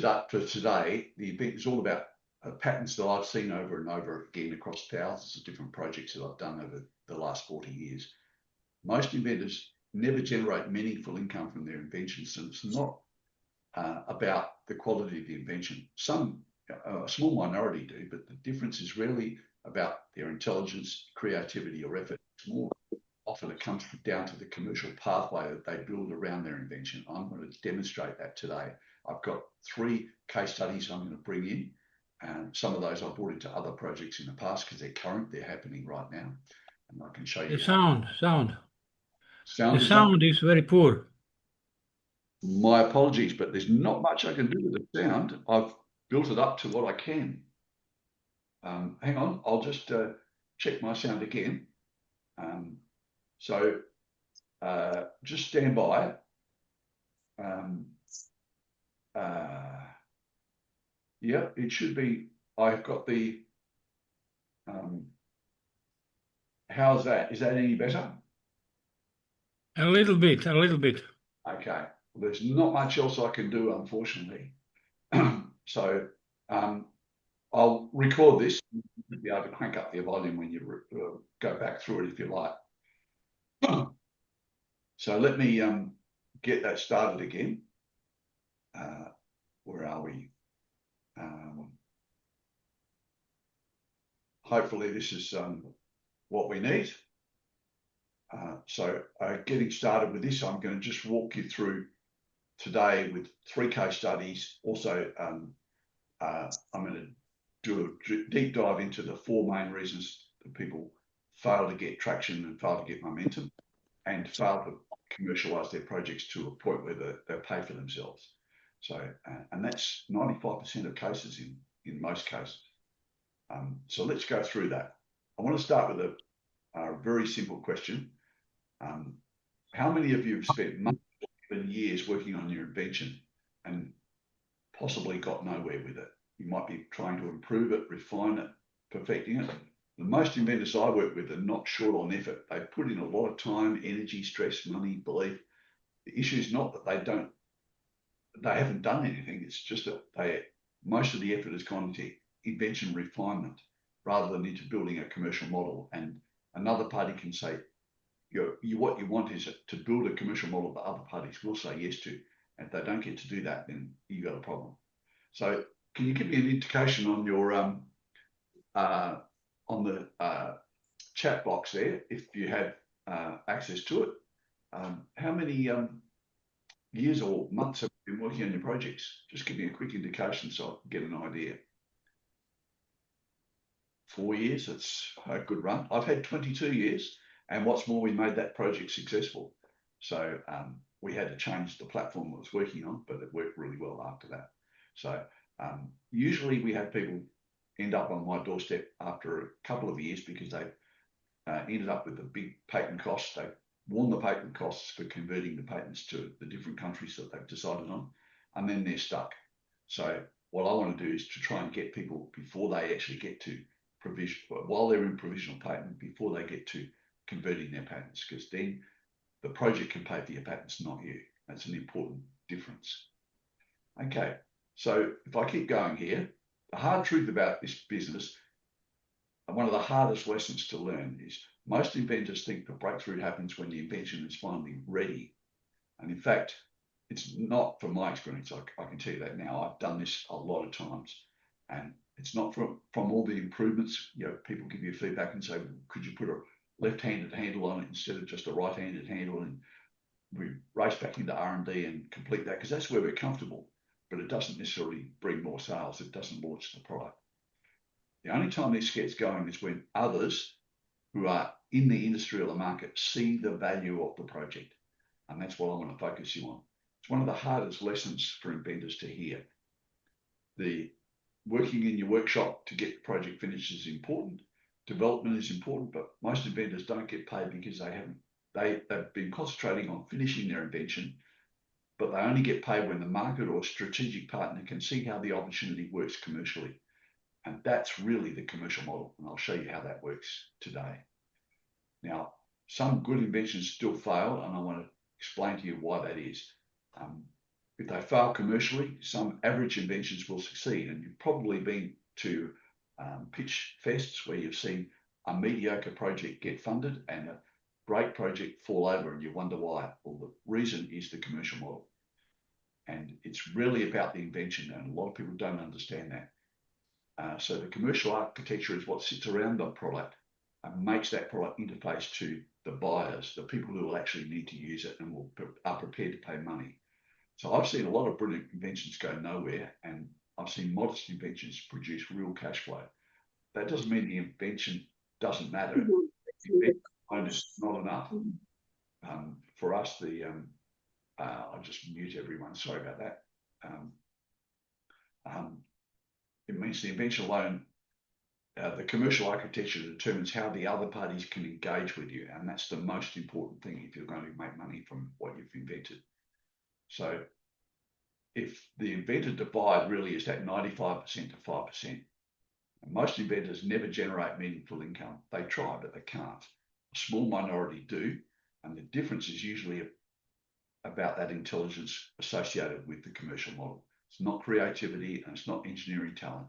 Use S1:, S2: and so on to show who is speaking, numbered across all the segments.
S1: for today, the event is all about patterns that I've seen over and over again across thousands of different projects that I've done over the last 40 years. Most inventors never generate meaningful income from their inventions, and it's not about the quality of the invention. Some, a small minority do, but the difference is rarely about their intelligence, creativity, or effort. It's more often it comes down to the commercial pathway that they build around their invention. I'm going to demonstrate that today. I've got 3 case studies I'm going to bring in, and some of those I've brought into other projects in the past because they're current, they're happening right now, and I can show you.
S2: The sound.
S1: Sound
S2: the sound is very poor.
S1: My apologies, but there's not much I can do with the sound. I've built it up to what I can. Hang on, I'll just check my sound again. So just stand by. Yeah, it should be. I've got the. How's that? Is that any better?
S2: A little bit.
S1: Okay. Well, there's not much else I can do, unfortunately. So I'll record this. You'll be able to crank up the volume when you go back through it if you like. So let me get that started again. Where are we? Hopefully this is what we need. So getting started with this, I'm going to just walk you through today with 3 case studies. Also, I'm going to do a deep dive into the 4 main reasons that people fail to get traction and fail to get momentum and fail to commercialize their projects to a point where they'll pay for themselves. So, and that's 95% of cases in most cases. So let's go through that. I want to start with a very simple question. How many of you have spent months and years working on your invention and possibly got nowhere with it? You might be trying to improve it, refine it, perfecting it. The most inventors I work with are not short on effort. They put in a lot of time, energy, stress, money, belief. The issue is not that they haven't done anything. It's just that most of the effort has gone into invention refinement rather than into building a commercial model. And another party can say, what you want is to build a commercial model that other parties will say yes to. And if they don't get to do that, then you got a problem. So can you give me an indication on your on the chat box there, if you have access to it, how many years or months have you been working on your projects? Just give me a quick indication so I can get an idea. 4 years, that's a good run. I've had 22 years, and what's more, we made that project successful. So we had to change the platform I was working on, but it worked really well after that. So usually we have people end up on my doorstep after a couple of years because they ended up with a big patent cost. They won the patent costs for converting the patents to the different countries that they've decided on, and then they're stuck. So what I want to do is to try and get people before they actually get to while they're in provisional patent, before they get to converting their patents, because then the project can pay for your patents, not you. That's an important difference. Okay, so if I keep going here, the hard truth about this business, and one of the hardest lessons to learn, is most inventors think the breakthrough happens when the invention is finally ready. And in fact, it's not from my experience. I can tell you that now. I've done this a lot of times, and it's not from all the improvements. You know, people give you feedback and say, well, could you put a left-handed handle on it instead of just a right-handed handle? And we race back into R&D and complete that because that's where we're comfortable, but it doesn't necessarily bring more sales. It doesn't launch the product. The only time this gets going is when others who are in the industry or the market see the value of the project. And that's what I want to focus you on. It's one of the hardest lessons for inventors to hear. The working in your workshop to get the project finished is important. Development is important, but most inventors don't get paid because they've been concentrating on finishing their invention, but they only get paid when the market or strategic partner can see how the opportunity works commercially. And that's really the commercial model. And I'll show you how that works today. Now, some good inventions still fail, and I want to explain to you why that is. if they fail commercially, some average inventions will succeed. And you've probably been to pitch fests where you've seen a mediocre project get funded and a great project fall over, and you wonder why. Well, the reason is the commercial model. And it's really about the invention, and a lot of people don't understand that. So the commercial architecture is what sits around the product and makes that product interface to the buyers, the people who will actually need to use it and are prepared to pay money. So I've seen a lot of brilliant inventions go nowhere, and I've seen modest inventions produce real cash flow. That doesn't mean the invention doesn't matter. Invention alone is not enough. For us, I'll just mute everyone. Sorry about that. It means the invention alone, the commercial architecture determines how the other parties can engage with you. And that's the most important thing if you're going to make money from what you've invented. So if the inventor divide really is that 95% to 5%, and most inventors never generate meaningful income. They try, but they can't. A small minority do. And the difference is usually about that intelligence associated with the commercial model. It's not creativity and it's not engineering talent.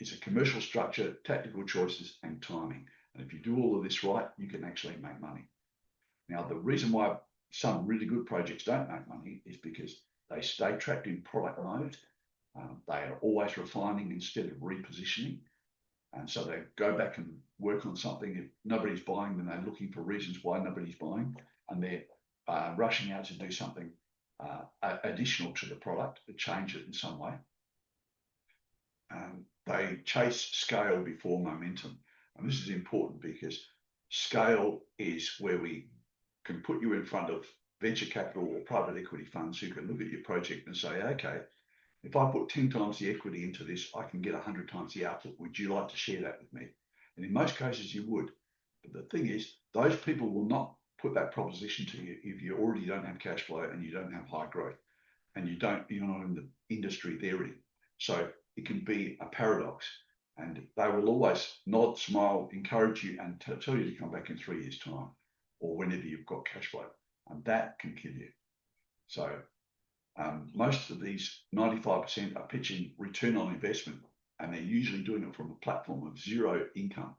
S1: It's a commercial structure, tactical choices, and timing. And if you do all of this right, you can actually make money. Now, the reason why some really good projects don't make money is because they stay trapped in product mode. They are always refining instead of repositioning. And so they go back and work on something. If nobody's buying, then they're looking for reasons why nobody's buying. And they're rushing out to do something additional to the product to change it in some way. They chase scale before momentum. And this is important because scale is where we can put you in front of venture capital or private equity funds who can look at your project and say, okay, if I put 10 times the equity into this, I can get 100 times the output. Would you like to share that with me? And in most cases, you would. But the thing is, those people will not put that proposition to you if you already don't have cash flow and you don't have high growth and you're not in the industry they're in. So it can be a paradox. And they will always nod, smile, encourage you and tell you to come back in 3 years' time or whenever you've got cash flow. And that can kill you. So most of these 95% are pitching return on investment, and they're usually doing it from a platform of zero income.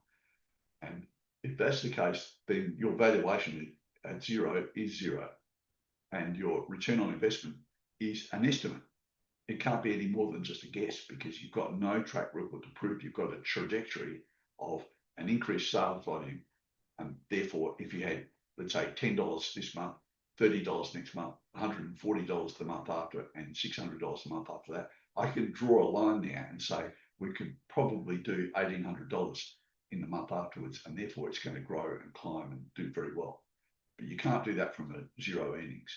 S1: And if that's the case, then your valuation at zero is zero, and your return on investment is an estimate. It can't be any more than just a guess because you've got no track record to prove you've got a trajectory of an increased sales volume. And therefore, if you had, let's say, $10 this month, $30 next month, $140 the month after, and $600 the month after that, I can draw a line there and say we could probably do $1,800 in the month afterwards, and therefore it's going to grow and climb and do very well. But you can't do that from a zero earnings.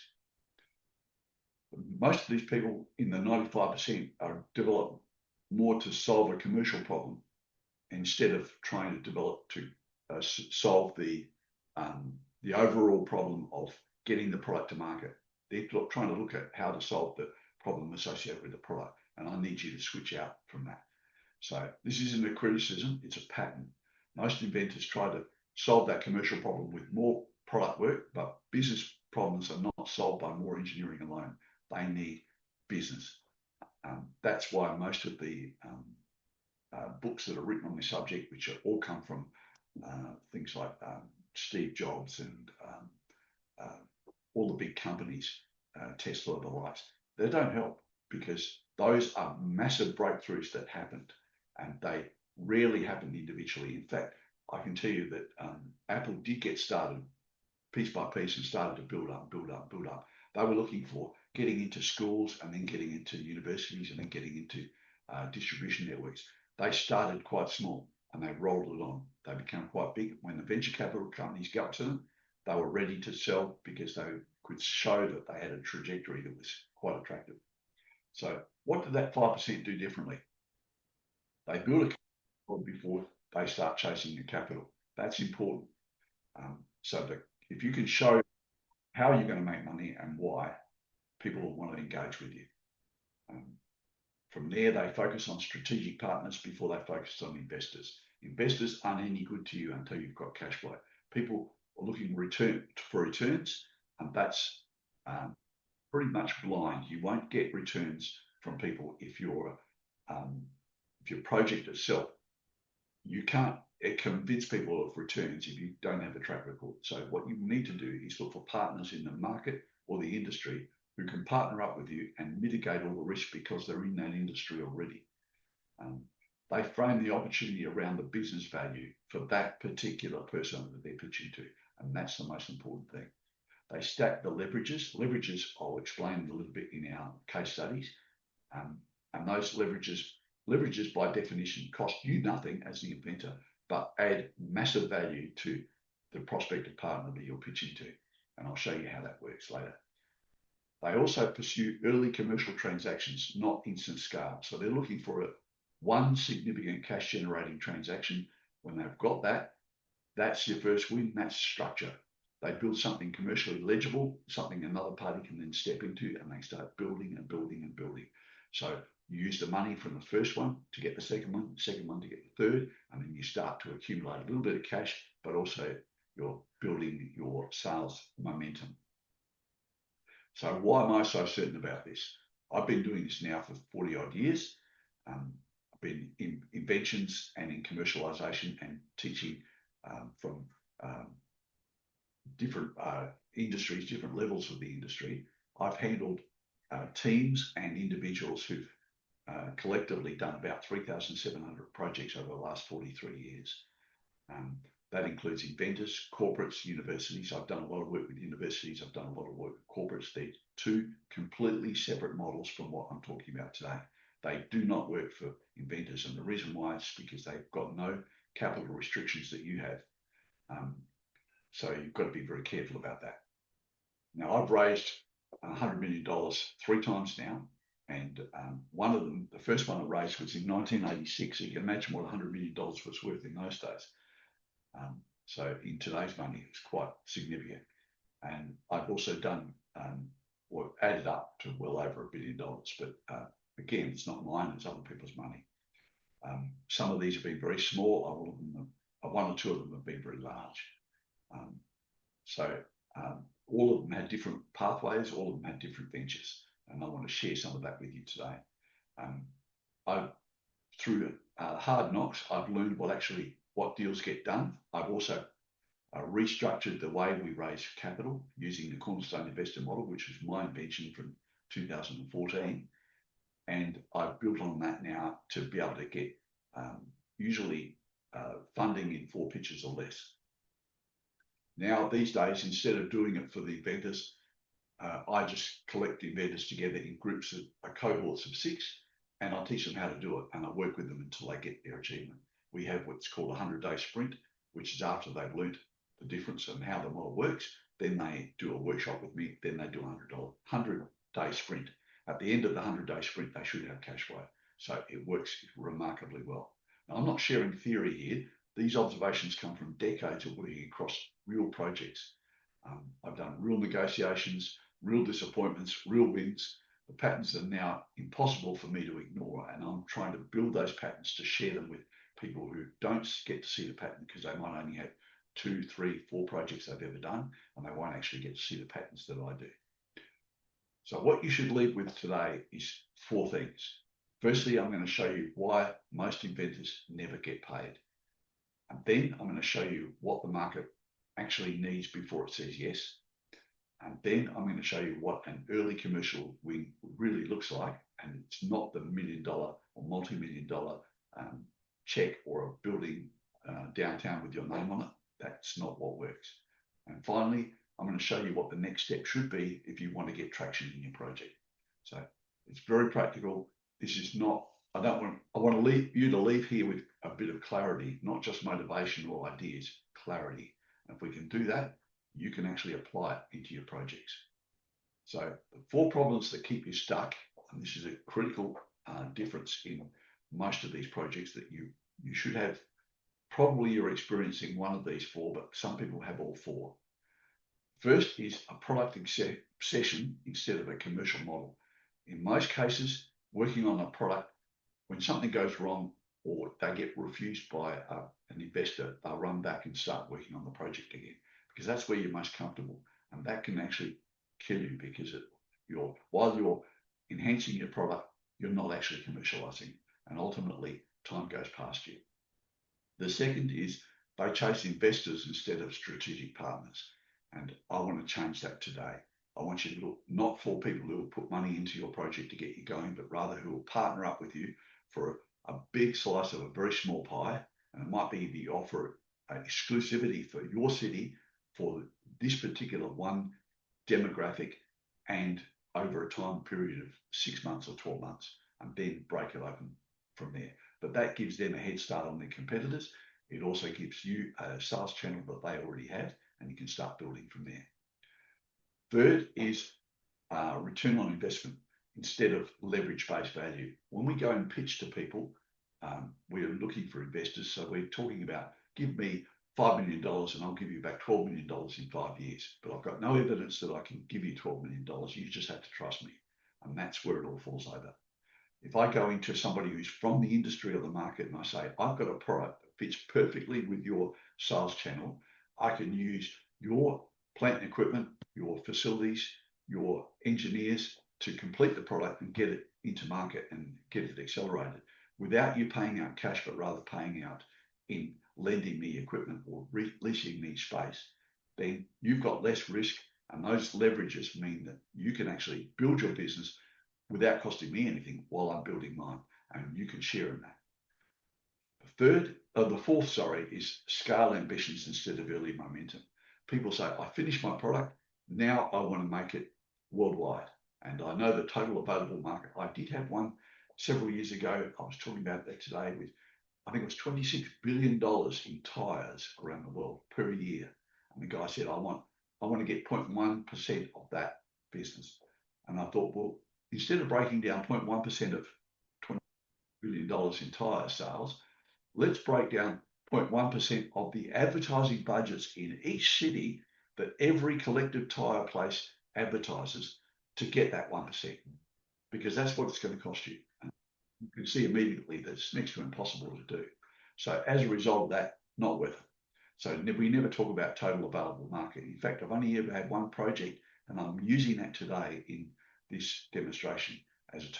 S1: Most of these people in the 95% are developed more to solve a commercial problem instead of trying to develop to solve the overall problem of getting the product to market. They're trying to look at how to solve the problem associated with the product. And I need you to switch out from that. So this isn't a criticism, it's a pattern. Most inventors try to solve that commercial problem with more product work, but business problems are not solved by more engineering alone. They need business. That's why most of the books that are written on this subject, which all come from things like Steve Jobs and all the big companies, Tesla, the likes, they don't help because those are massive breakthroughs that happened and they rarely happened individually. In fact, I can tell you that Apple did get started piece by piece and started to build up. They were looking for getting into schools and then getting into universities and then getting into distribution networks. They started quite small and they rolled it on. They became quite big. When the venture capital companies got to them, they were ready to sell because they could show that they had a trajectory that was quite attractive. So what did that 5% do differently? They built a capital before they start chasing the capital. That's important. So that if you can show how you're going to make money and why, people will want to engage with you. From there, they focus on strategic partners before they focus on investors. Investors aren't any good to you until you've got cash flow. People are looking for returns, and that's pretty much blind. You won't get returns from people if your project itself, you can't convince people of returns if you don't have a track record. So what you need to do is look for partners in the market or the industry who can partner up with you and mitigate all the risk because they're in that industry already. They frame the opportunity around the business value for that particular person that they're pitching to, and that's the most important thing. They stack the leverages. Leverages, I'll explain a little bit in our case studies. And those leverages by definition cost you nothing as the inventor, but add massive value to the prospective partner that you're pitching to. And I'll show you how that works later. They also pursue early commercial transactions, not instant scale. So they're looking for one significant cash generating transaction. When they've got that, that's your first win, that's structure. They build something commercially legible, something another party can then step into, and they start building and building and building. So you use the money from the first one to get the second one to get the third, and then you start to accumulate a little bit of cash, but also you're building your sales momentum. So why am I so certain about this? I've been doing this now for 40 odd years. I've been in inventions and in commercialisation and teaching from different industries, different levels of the industry. I've handled teams and individuals who've collectively done about 3,700 projects over the last 43 years. That includes inventors, corporates, universities. I've done a lot of work with universities. I've done a lot of work with corporates. They're two completely separate models from what I'm talking about today. They do not work for inventors. And the reason why is because they've got no capital restrictions that you have. So you've got to be very careful about that. Now, I've raised $100 million 3 times now. And one of them, the first one I raised was in 1986. So you can imagine what $100 million was worth in those days. So in today's money, it's quite significant. And I've also done, or added up to well over $1 billion. But again, it's not mine, it's other people's money. Some of these have been very small. One or two of them have been very large. So all of them had different pathways, all of them had different ventures. And I want to share some of that with you today. Through hard knocks, I've learned what deals get done. I've also restructured the way we raise capital using the Cornerstone Investor model, which was my invention from 2014. And I've built on that now to be able to get usually funding in 4 pitches or less. Now, these days, instead of doing it for the inventors, I just collect the inventors together in groups of cohorts of 6, and I teach them how to do it, and I work with them until they get their achievement. We have what's called a 100-day sprint, which is after they've learnt the difference and how the model works. Then they do a workshop with me. Then they do a 100-day sprint. At the end of the 100-day sprint, they should have cash flow. So it works remarkably well. Now, I'm not sharing theory here. These observations come from decades of working across real projects. I've done real negotiations, real disappointments, real wins. The patterns are now impossible for me to ignore, and I'm trying to build those patterns to share them with people who don't get to see the pattern because they might only have 2, 3, 4 projects they've ever done, and they won't actually get to see the patterns that I do. So what you should leave with today is 4 things. Firstly, I'm going to show you why most inventors never get paid. And then I'm going to show you what the market actually needs before it says yes. And then I'm going to show you what an early commercial win really looks like. And it's not the $1 million or multi-million-dollar check or a building downtown with your name on it. That's not what works. And finally, I'm going to show you what the next step should be if you want to get traction in your project. So it's very practical. This is not, I want to leave you to leave here with a bit of clarity, not just motivation or ideas, clarity. And if we can do that, you can actually apply it into your projects. So the 4 problems that keep you stuck, and this is a critical difference in most of these projects, that you should have, probably you're experiencing one of these 4, but some people have all 4. First is a product obsession instead of a commercial model. In most cases, working on a product, when something goes wrong or they get refused by an investor, they'll run back and start working on the project again, because that's where you're most comfortable. And that can actually kill you because while you're enhancing your product, you're not actually commercializing, and ultimately time goes past you. The second is they chase investors instead of strategic partners, and I want to change that today. I want you to look not for people who will put money into your project to get you going, but rather who will partner up with you for a big slice of a very small pie. And it might be the offer exclusivity for your city for this particular one demographic and over a time period of 6 months or 12 months, and then break it open from there. But that gives them a head start on their competitors. It also gives you a sales channel that they already have, and you can start building from there. Third is return on investment instead of leverage-based value. When we go and pitch to people, we're looking for investors. So we're talking about, give me $5 million and I'll give you back $12 million in 5 years. But I've got no evidence that I can give you $12 million. You just have to trust me. And that's where it all falls over. If I go into somebody who's from the industry or the market and I say, I've got a product that fits perfectly with your sales channel, I can use your plant and equipment, your facilities, your engineers to complete the product and get it into market and get it accelerated without you paying out cash, but rather paying out in lending me equipment or leasing me space. Then you've got less risk, and those leverages mean that you can actually build your business without costing me anything while I'm building mine, and you can share in that. The fourth, is scale ambitions instead of early momentum. People say, I finished my product, now I want to make it worldwide. And I know the total available market. I did have one several years ago. I was talking about that today with, I think it was $26 billion in tires around the world per year. And the guy said, I want to get 0.1% of that business. And I thought, well, instead of breaking down 0.1% of $20 billion in tire sales, let's break down 0.1% of the advertising budgets in each city that every collective tire place advertises to get that 1%, because that's what it's going to cost you. And you can see immediately that it's next to impossible to do. So as a result of that, not worth it. So we never talk about total available market. In fact, I've only ever had one project, and I'm using that today in this demonstration as a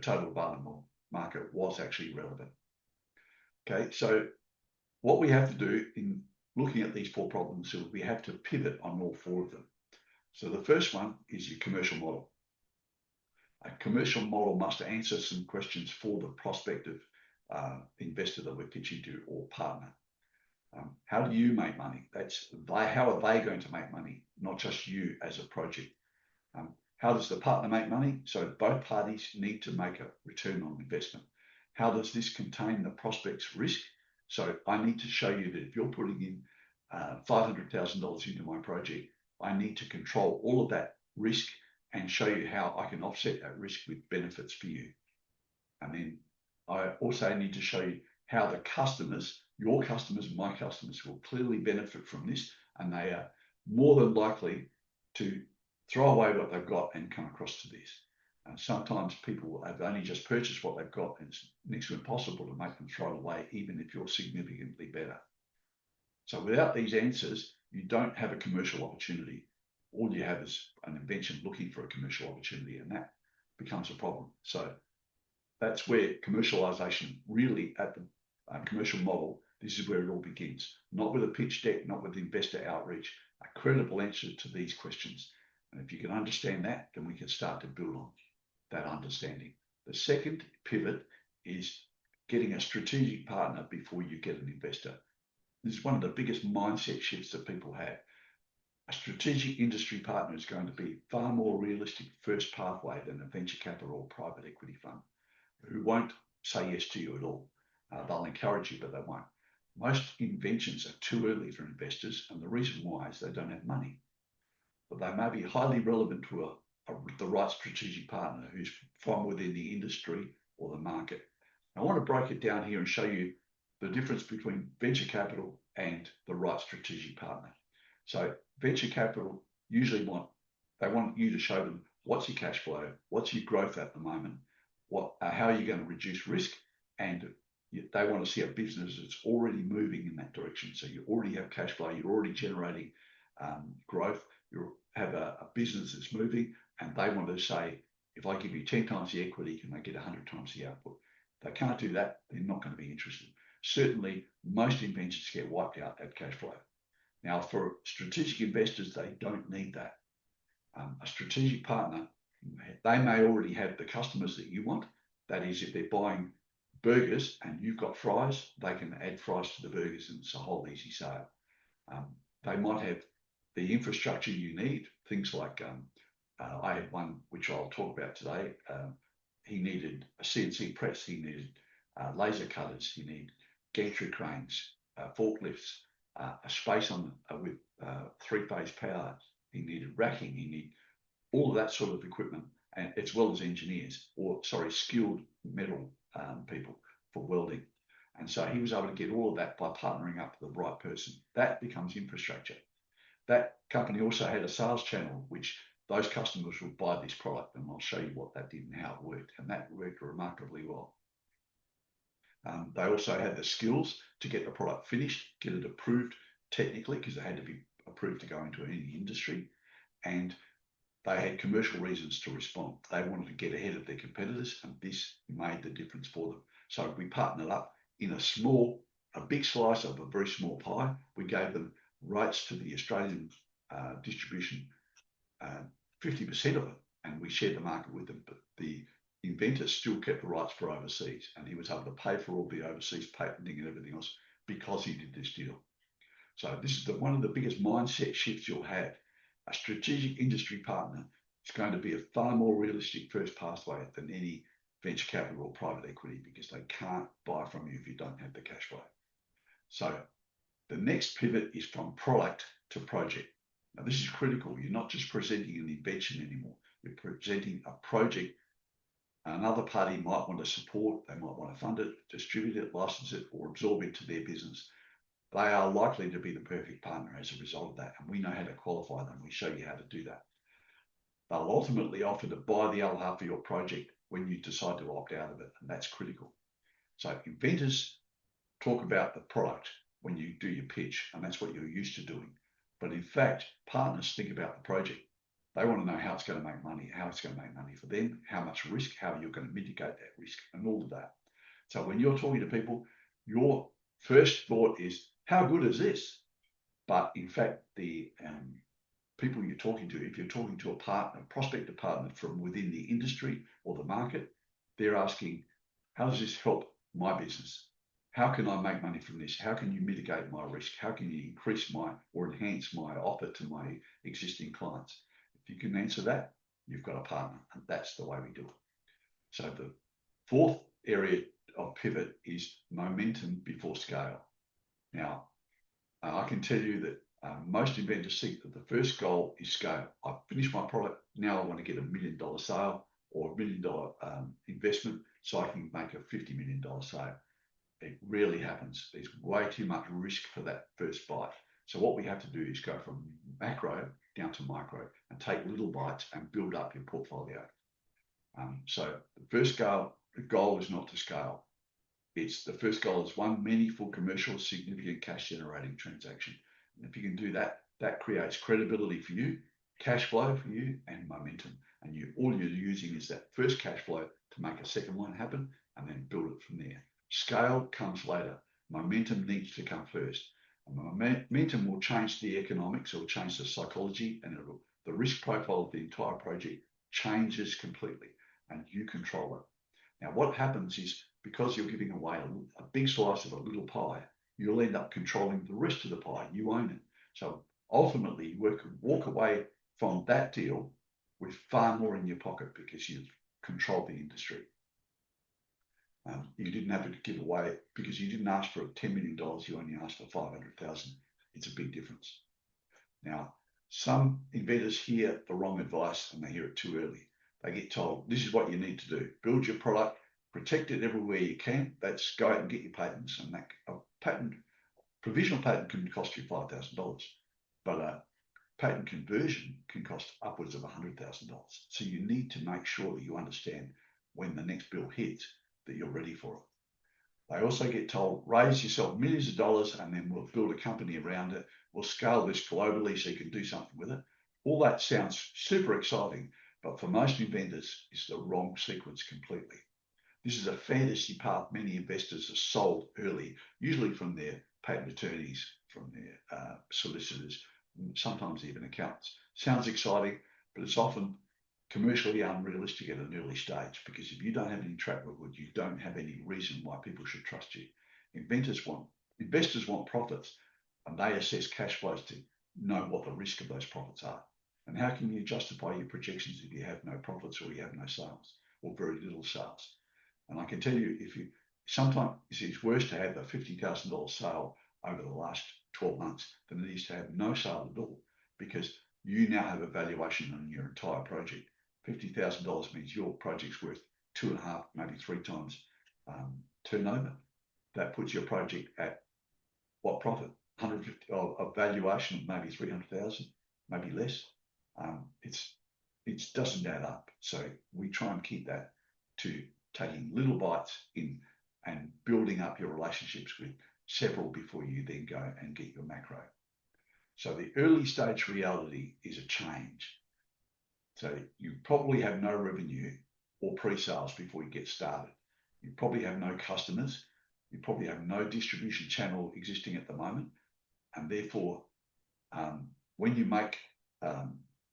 S1: total available market was actually relevant. Okay, so what we have to do in looking at these four problems is we have to pivot on all four of them. So the first one is your commercial model. A commercial model must answer some questions for the prospective investor that we're pitching to or partner. How do you make money? How are they going to make money? Not just you as a project. How does the partner make money? So both parties need to make a return on investment. How does this contain the prospect's risk? So I need to show you that if you're putting in $500,000 into my project, I need to control all of that risk and show you how I can offset that risk with benefits for you. And then I also need to show you how the customers, your customers and my customers, will clearly benefit from this, and they are more than likely to throw away what they've got and come across to this. And sometimes people have only just purchased what they've got, and it's next to impossible to make them throw it away, even if you're significantly better. So without these answers, you don't have a commercial opportunity. All you have is an invention looking for a commercial opportunity, and that becomes a problem. So that's where commercialization really, at the commercial model, this is where it all begins. Not with a pitch deck, not with investor outreach, a credible answer to these questions. And if you can understand that, then we can start to build on that understanding. The second pivot is getting a strategic partner before you get an investor. This is one of the biggest mindset shifts that people have. A strategic industry partner is going to be far more realistic first pathway than a venture capital or private equity fund, who won't say yes to you at all. They'll encourage you, but they won't. Most inventions are too early for investors, and the reason why is they don't have money. But they may be highly relevant to the right strategic partner who's from within the industry or the market. I want to break it down here and show you the difference between venture capital and the right strategic partner. So venture capital usually want you to show them what's your cash flow, what's your growth at the moment, how are you going to reduce risk, and they want to see a business that's already moving in that direction. So you already have cash flow, you're already generating growth, you have a business that's moving. and they want to say, if I give you 10 times the equity, can they get 100 times the output? They can't do that. They're not going to be interested. Certainly, most inventions get wiped out at cash flow. Now, for strategic investors, they don't need that. A strategic partner, they may already have the customers that you want. That is, if they're buying burgers and you've got fries, they can add fries to the burgers and it's a whole easy sale. They might have the infrastructure you need, things like I had one which I'll talk about today. He needed a CNC press, he needed laser cutters, he needed gantry cranes, forklifts, a space on with three-phase power. He needed racking, he needed all of that sort of equipment, and as well as engineers, skilled metal people for welding. And so he was able to get all of that by partnering up with the right person. That becomes infrastructure. That company also had a sales channel, which those customers would buy this product, and I'll show you what that did and how it worked, and that worked remarkably well. They also had the skills to get the product finished, get it approved technically, because it had to be approved to go into any industry, and they had commercial reasons to respond. They wanted to get ahead of their competitors, and this made the difference for them. So we partnered up in a big slice of a very small pie. We gave them rights to the Australian distribution, 50% of it, and we shared the market with them. But the inventor still kept the rights for overseas, and he was able to pay for all the overseas patenting and everything else because he did this deal. So this is one of the biggest mindset shifts you'll have. A strategic industry partner is going to be a far more realistic first pathway than any venture capital or private equity, because they can't buy from you if you don't have the cash flow. So the next pivot is from product to project. Now this is critical. You're not just presenting an invention anymore. You're presenting a project. Another party might want to support, they might want to fund it, distribute it, license it, or absorb it to their business. They are likely to be the perfect partner as a result of that, and we know how to qualify them. We show you how to do that. They'll ultimately offer to buy the other half of your project when you decide to opt out of it, and that's critical. So inventors talk about the product when you do your pitch, and that's what you're used to doing. But in fact, partners think about the project. They want to know how it's going to make money, how it's going to make money for them, how much risk, how you're going to mitigate that risk, and all of that. So when you're talking to people, your first thought is, how good is this? But in fact, the people you're talking to, if you're talking to a partner, prospective partner from within the industry or the market, they're asking, how does this help my business? How can I make money from this? How can you mitigate my risk? How can you increase or enhance my offer to my existing clients? If you can answer that, you've got a partner, and that's the way we do it. So the fourth area of pivot is momentum before scale. Now, I can tell you that most inventors think that the first goal is scale. I've finished my product, now I want to get $1 million sale or $1 million investment so I can make a $50 million sale. It rarely happens. There's way too much risk for that first bite. So what we have to do is go from macro down to micro and take little bites and build up your portfolio. So the first goal is not to scale. It's the first goal is one meaningful, commercial, significant cash generating transaction. And if you can do that, that creates credibility for you, cash flow for you, and momentum. And all you're using is that first cash flow to make a second one happen and then build it from there. Scale comes later. Momentum needs to come first. And momentum will change the economics, it will change the psychology, and the risk profile of the entire project changes completely, and you control it. Now, what happens is, because you're giving away a big slice of a little pie, you'll end up controlling the rest of the pie. You own it. So ultimately, you walk away from that deal with far more in your pocket because you've controlled the industry. You didn't have to give away because you didn't ask for $10 million. You only asked for 500,000. It's a big difference. Now, some inventors hear the wrong advice and they hear it too early. They get told, this is what you need to do. Build your product, protect it everywhere you can. That's go out and get your patents. And that provisional patent can cost you $5,000, but a patent conversion can cost upwards of $100,000. So you need to make sure that you understand when the next bill hits that you're ready for it. They also get told, raise yourself millions of dollars and then we'll build a company around it. We'll scale this globally so you can do something with it. All that sounds super exciting, But for most inventors, it's the wrong sequence completely. This is a fantasy path many investors are sold early, usually from their patent attorneys, from their solicitors, sometimes even accountants. Sounds exciting, but it's often commercially unrealistic at an early stage, because if you don't have any track record, you don't have any reason why people should trust you. Investors want profits, and they assess cash flows to know what the risk of those profits are. And how can you justify your projections if you have no profits or you have no sales or very little sales? And I can tell you, sometimes it's worse to have a $50,000 sale over the last 12 months than it is to have no sale at all, because you now have a valuation on your entire project. $50,000 means your project's worth 2.5, maybe 3 times turnover. That puts your project at what profit? 150 of valuation of maybe 300,000, maybe less. It doesn't add up. So we try and keep that to taking little bites in and building up your relationships with several before you then go and get your macro. So the early stage reality is a change. So you probably have no revenue or pre-sales before you get started. You probably have no customers. You probably have no distribution channel existing at the moment. And therefore, when you make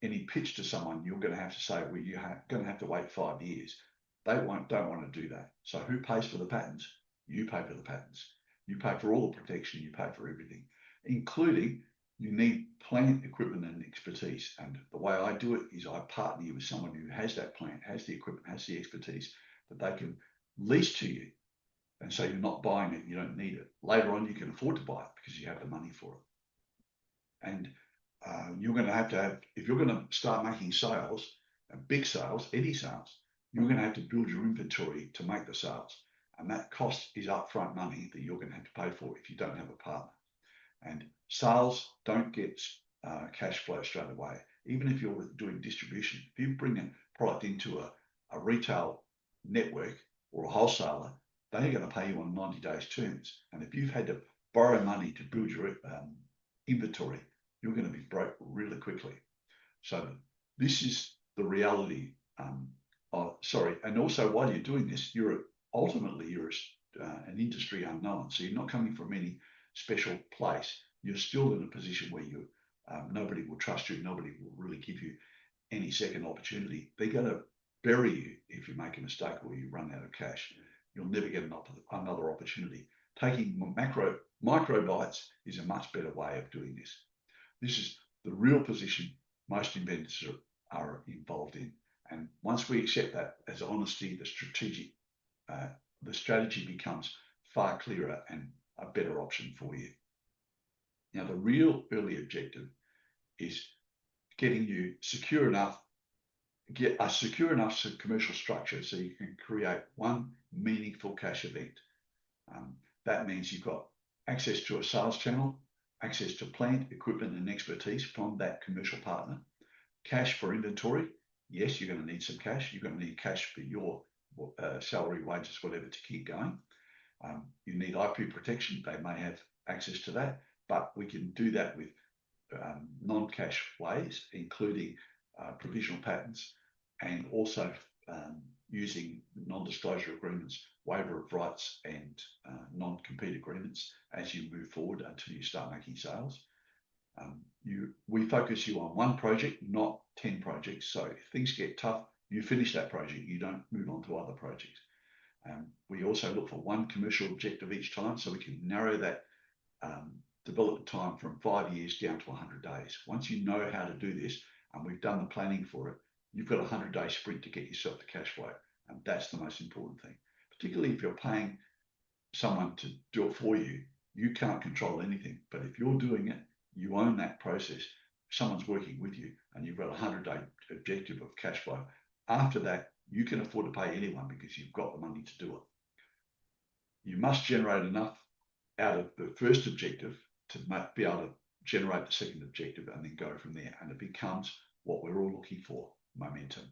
S1: any pitch to someone, you're going to have to say, well, you're going to have to wait 5 years. They don't want to do that. So who pays for the patents? You pay for the patents. You pay for all the protection. You pay for everything, including you need plant, equipment, and expertise. And the way I do it is I partner you with someone who has that plant, has the equipment, has the expertise that they can lease to you. And so you're not buying it, you don't need it. Later on, you can afford to buy it because you have the money for it. And you're going to have, if you're going to start making sales, big sales, any sales, you're going to have to build your inventory to make the sales. And that cost is upfront money that you're going to have to pay for if you don't have a partner. And sales don't get cash flow straight away. Even if you're doing distribution, if you bring a product into a retail network or a wholesaler, they're going to pay you on 90 days terms. And if you've had to borrow money to build your inventory, you're going to be broke really quickly. So this is the reality. And also while you're doing this, you're an industry unknown. So you're not coming from any special place. You're still in a position where nobody will trust you. Nobody will really give you any second opportunity. They're going to bury you if you make a mistake or you run out of cash. You'll never get another opportunity. Taking micro bites is a much better way of doing this. This is the real position most inventors are involved in. And once we accept that as honesty, the strategy becomes far clearer and a better option for you. Now, the real early objective is getting you secure enough commercial structure so you can create one meaningful cash event. That means you've got access to a sales channel, access to plant, equipment, and expertise from that commercial partner, cash for inventory. Yes, you're going to need some cash. You're going to need cash for your salary, wages, whatever, to keep going. You need IP protection. They may have access to that, but we can do that with non-cash ways, including provisional patents, and also using non-disclosure agreements, waiver of rights, and non-compete agreements as you move forward until you start making sales. We focus you on one project, not 10 projects. So if things get tough, you finish that project. You don't move on to other projects. We also look for one commercial objective each time, so we can narrow that development time from 5 years down to 100 days. Once you know how to do this, and we've done the planning for it, you've got a 100-day sprint to get yourself to cash flow. And that's the most important thing. Particularly if you're paying someone to do it for you, you can't control anything. But if you're doing it, you own that process. Someone's working with you, and you've got a 100-day objective of cash flow. After that, you can afford to pay anyone because you've got the money to do it. You must generate enough out of the first objective to be able to generate the second objective and then go from there. And it becomes what we're all looking for, momentum.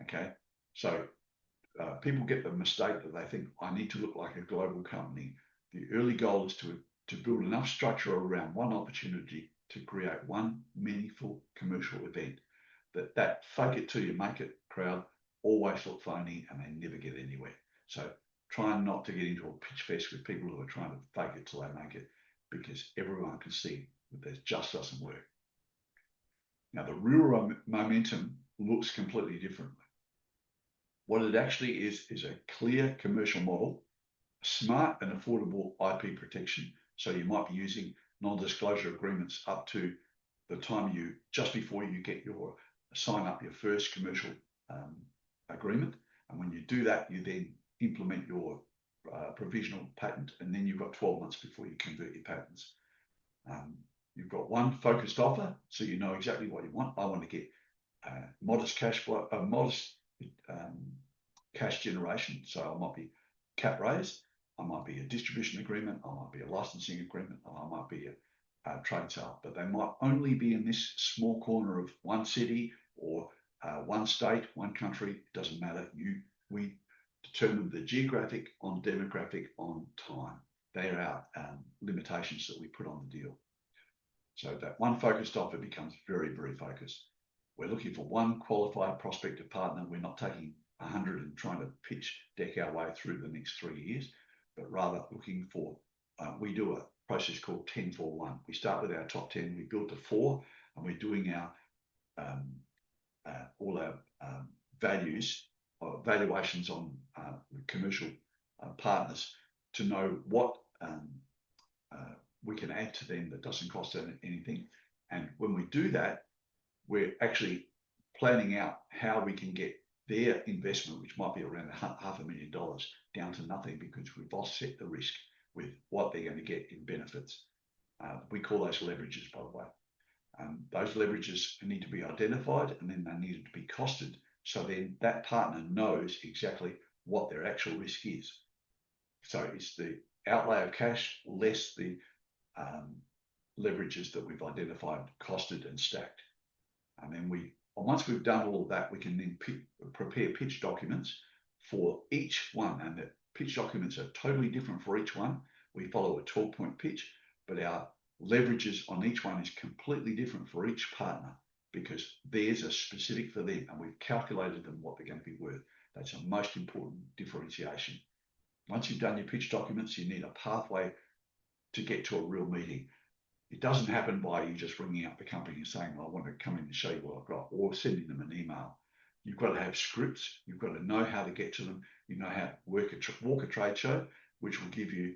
S1: Okay, so people get the mistake that they think, I need to look like a global company. The early goal is to build enough structure around one opportunity to create one meaningful commercial event. that fake it till you make it crowd always look phony and they never get anywhere. So try not to get into a pitch fest with people who are trying to fake it till they make it, because everyone can see that that just doesn't work. Now, the real momentum looks completely different. What it actually is a clear commercial model, smart and affordable IP protection. So you might be using non-disclosure agreements up to the time just before you get sign up your first commercial agreement. And when you do that, you then implement your provisional patent, and then you've got 12 months before you convert your patents. You've got one focused offer, so you know exactly what you want. I want to get modest cash flow, modest cash generation. So I might be cap raise, I might be a distribution agreement, I might be a licensing agreement, or I might be a trade sale. But they might only be in this small corner of one city or one state, one country. It doesn't matter. We determine the geographic on demographic on time. They are our limitations that we put on the deal. So that one focused offer becomes very, very focused. We're looking for one qualified prospective partner. We're not taking 100 and trying to pitch deck our way through the next 3 years, but rather looking for, we do a process called 10-4-1. We start with our top 10, we build to 4, and we're doing our all our valuations on commercial partners to know what we can add to them that doesn't cost anything. And when we do that, we're actually planning out how we can get their investment, which might be around $500,000, down to nothing, because we've offset the risk with what they're going to get in benefits. We call those leverages, by the way. Those leverages need to be identified, and then they need to be costed. So then that partner knows exactly what their actual risk is. So it's the outlay of cash less the leverages that we've identified, costed and stacked. And then once we've done all of that, we can then prepare pitch documents for each one. And the pitch documents are totally different for each one. We follow a 12-point pitch, but our leverages on each one is completely different for each partner, because theirs are specific for them, and we've calculated them what they're going to be worth. That's the most important differentiation. Once you've done your pitch documents, you need a pathway to get to a real meeting. It doesn't happen by you just ringing up the company and saying, I want to come in and show you what I've got, or sending them an email. You've got to have scripts. You've got to know how to get to them. You know how to walk a trade show, which will give you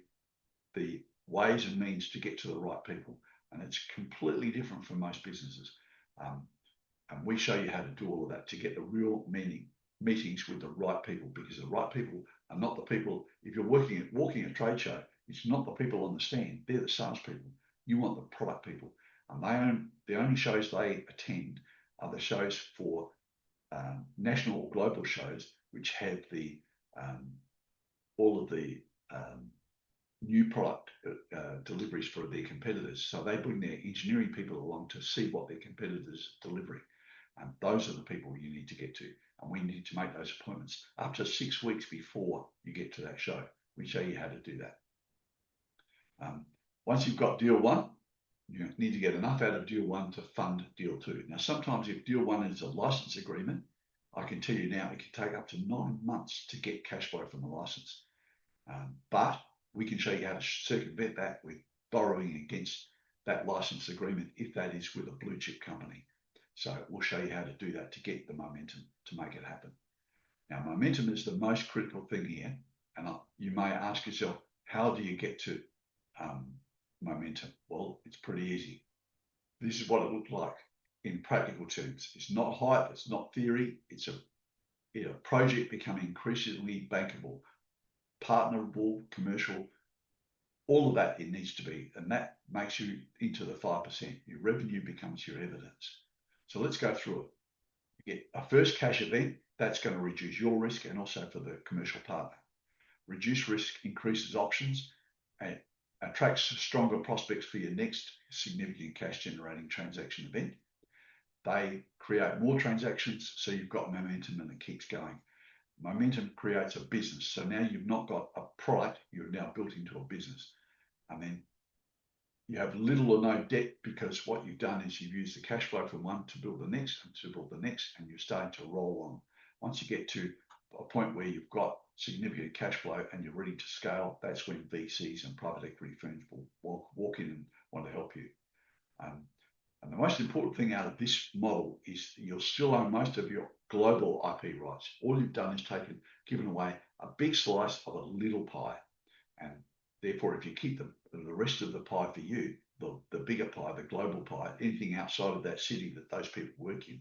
S1: the ways and means to get to the right people. And it's completely different from most businesses. And we show you how to do all of that to get the real meetings with the right people, because the right people are not the people. If you're walking a trade show, it's not the people on the stand. They're the salespeople. You want the product people. And the only shows they attend are the shows for national or global shows, which have all of the new product deliveries for their competitors. So they bring their engineering people along to see what their competitors are delivering. And those are the people you need to get to. And we need to make those appointments up to 6 weeks before you get to that show. We show you how to do that. Once you've got deal one, you need to get enough out of deal one to fund deal two. Now, sometimes if deal one is a license agreement, I can tell you now, it can take up to 9 months to get cash flow from the license. But we can show you how to circumvent that with borrowing against that license agreement if that is with a blue chip company. So we'll show you how to do that to get the momentum to make it happen. Now, momentum is the most critical thing here. And you may ask yourself, how do you get to momentum? Well, it's pretty easy. This is what it looked like in practical terms. It's not hype, it's not theory. It's a project becoming increasingly bankable, partnerable, commercial, all of that it needs to be. And that makes you into the 5%. Your revenue becomes your evidence. So let's go through it. You get a first cash event, that's going to reduce your risk and also for the commercial partner. Reduced risk increases options and attracts stronger prospects for your next significant cash generating transaction event. They create more transactions, so you've got momentum and it keeps going. Momentum creates a business. So now you've not got a product, you're now built into a business. And then You have little or no debt because what you've done is you've used the cash flow from one to build the next and to build the next, and you're starting to roll on. Once you get to a point where you've got significant cash flow and you're ready to scale, that's when VCs and private equity firms will walk in and want to help you. And the most important thing out of this model is you'll still own most of your global IP rights. All you've done is given away a big slice of a little pie. And therefore, if you keep the rest of the pie for you, the bigger pie, the global pie, anything outside of that city that those people work in,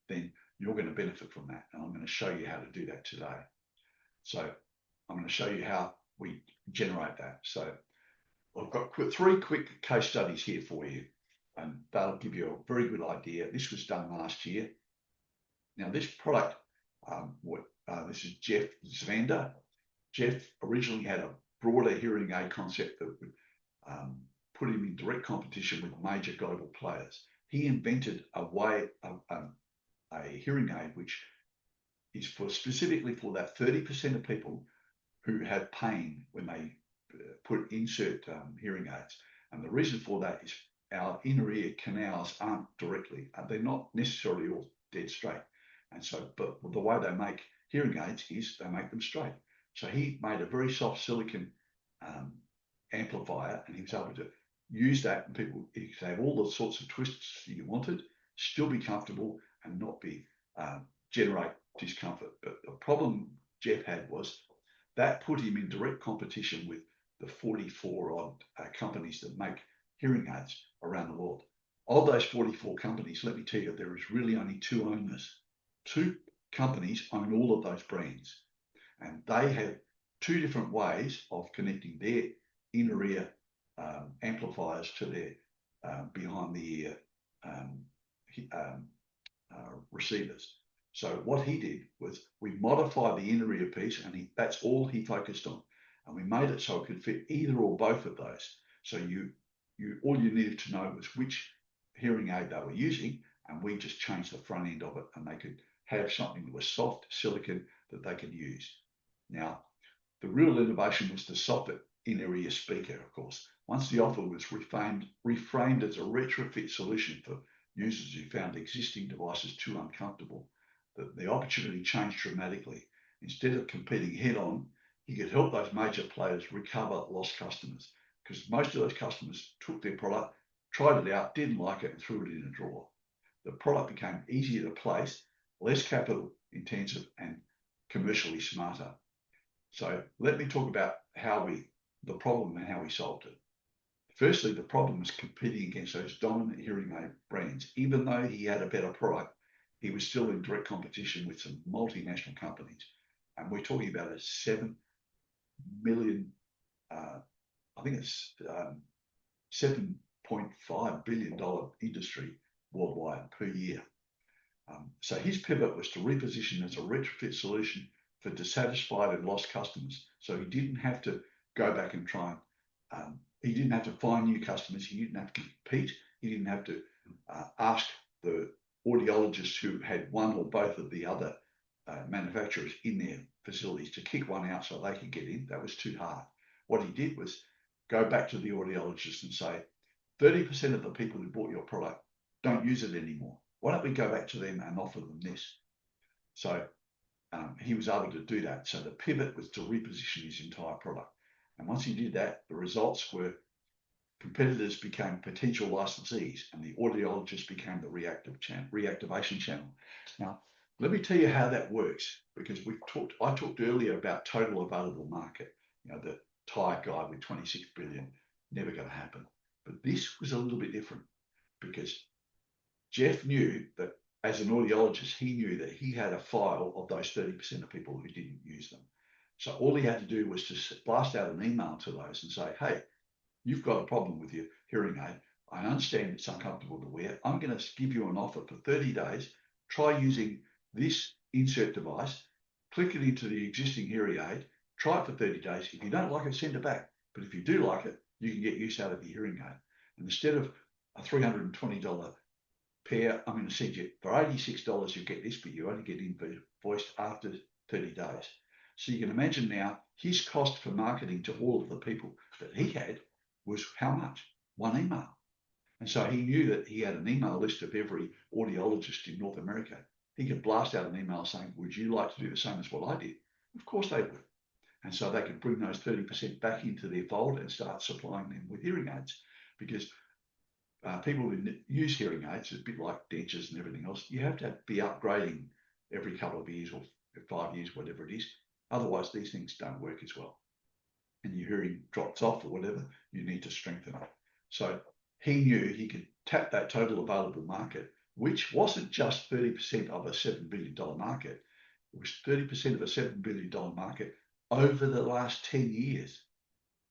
S1: then you're going to benefit from that. And I'm going to show you how to do that today. So I'm going to show you how we generate that. So I've got 3 quick case studies here for you, and they'll give you a very good idea. This was done last year. Now, this product, this is Jeff Zvander. Jeff originally had a broader hearing aid concept that would put him in direct competition with major global players. He invented a hearing aid which is specifically for that 30% of people who have pain when they insert hearing aids. And the reason for that is our inner ear canals aren't they're not necessarily all dead straight. And so, but the way they make hearing aids is they make them straight. So he made a very soft silicon amplifier, and he was able to use that, and people could have all the sorts of twists you wanted, still be comfortable and not be generate discomfort. But the problem Jeff had was that put him in direct competition with the 44 odd companies that make hearing aids around the world. Of those 44 companies, let me tell you, there is really only 2 owners. 2 companies own all of those brands, and they have 2 different ways of connecting their inner ear amplifiers to their behind the ear receivers. So what he did was we modified the inner ear piece, and that's all he focused on. And we made it so it could fit either or both of those. So all you needed to know was which hearing aid they were using, and we just changed the front end of it, and they could have something that was soft silicon that they could use. Now, the real innovation was the soffit inner ear speaker, of course. Once the offer was reframed as a retrofit solution for users who found existing devices too uncomfortable, the opportunity changed dramatically. Instead of competing head-on, he could help those major players recover lost customers, because most of those customers took their product, tried it out, didn't like it, and threw it in a drawer. The product became easier to place, less capital intensive, and commercially smarter. So let me talk about the problem and how we solved it. Firstly, the problem was competing against those dominant hearing aid brands. Even though he had a better product, he was still in direct competition with some multinational companies. And we're talking about a 7 million, I think it's $7.5 billion industry worldwide per year. So his pivot was to reposition as a retrofit solution for dissatisfied and lost customers. So he didn't have to go back and try and he didn't have to find new customers. He didn't have to compete. He didn't have to ask the audiologists who had one or both of the other manufacturers in their facilities to kick one out so they could get in. That was too hard. What he did was go back to the audiologist and say, 30% of the people who bought your product don't use it anymore. Why don't we go back to them and offer them this? So he was able to do that. So the pivot was to reposition his entire product. And once he did that, the results were competitors became potential licensees, and the audiologist became the reactivation channel. Now, let me tell you how that works, because I talked earlier about total available market, the tire guy with 26 billion, never going to happen. But this was a little bit different, because Jeff knew that as an audiologist, he knew that he had a file of those 30% of people who didn't use them. So all he had to do was to blast out an email to those and say, hey, you've got a problem with your hearing aid. I understand it's uncomfortable to wear. I'm going to give you an offer for 30 days. Try using this insert device, click it into the existing hearing aid, try it for 30 days. If you don't like it, send it back. But if you do like it, you can get use out of your hearing aid. And instead of a $320 pair, I'm going to send you for $86, you get this, but you only get invoiced after 30 days. So you can imagine now his cost for marketing to all of the people that he had was how much? one email. And so he knew that he had an email list of every audiologist in North America. He could blast out an email saying, would you like to do the same as what I did? Of course they would. And so they could bring those 30% back into their fold and start supplying them with hearing aids. Because people who use hearing aids, it's a bit like dentures and everything else, you have to be upgrading every couple of years or 5 years, whatever it is. Otherwise, these things don't work as well. And your hearing drops off or whatever, you need to strengthen it. So he knew he could tap that total available market, which wasn't just 30% of a $7 billion market. It was 30% of a $7 billion market over the last 10 years.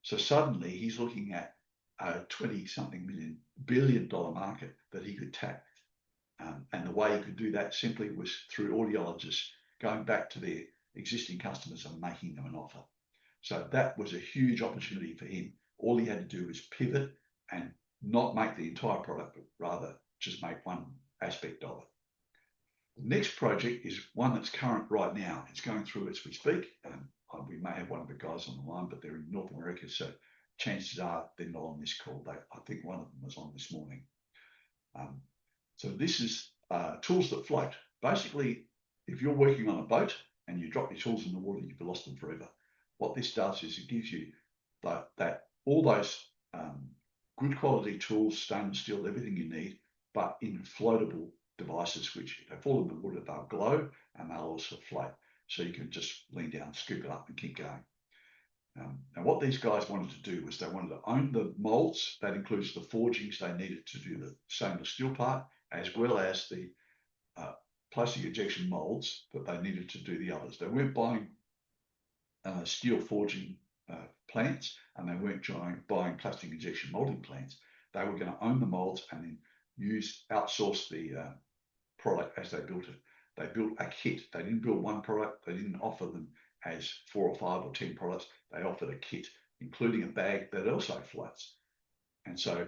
S1: So suddenly he's looking at a 20-something billion dollar market that he could tap. And the way he could do that simply was through audiologists going back to their existing customers and making them an offer. So that was a huge opportunity for him. All he had to do was pivot and not make the entire product, but rather just make one aspect of it. The next project is one that's current right now. It's going through as we speak. We may have one of the guys on the line, but they're in North America, so chances are they're not on this call. I think one of them was on this morning. So this is tools that float. Basically, if you're working on a boat and you drop your tools in the water, you've lost them forever. What this does is it gives you all those good quality tools, stainless steel, everything you need, but in floatable devices, which if they fall in the water, they'll glow and they'll also float. So you can just lean down, scoop it up and keep going. And what these guys wanted to do was they wanted to own the molds. That includes the forgings they needed to do the stainless steel part, as well as the plastic injection molds that they needed to do the others. They weren't buying steel forging plants, and they weren't buying plastic injection molding plants. They were going to own the molds and then outsource the product as they built it. They built a kit. They didn't build one product. They didn't offer them as 4 or 5 or 10 products. They offered a kit, including a bag that also floats. And so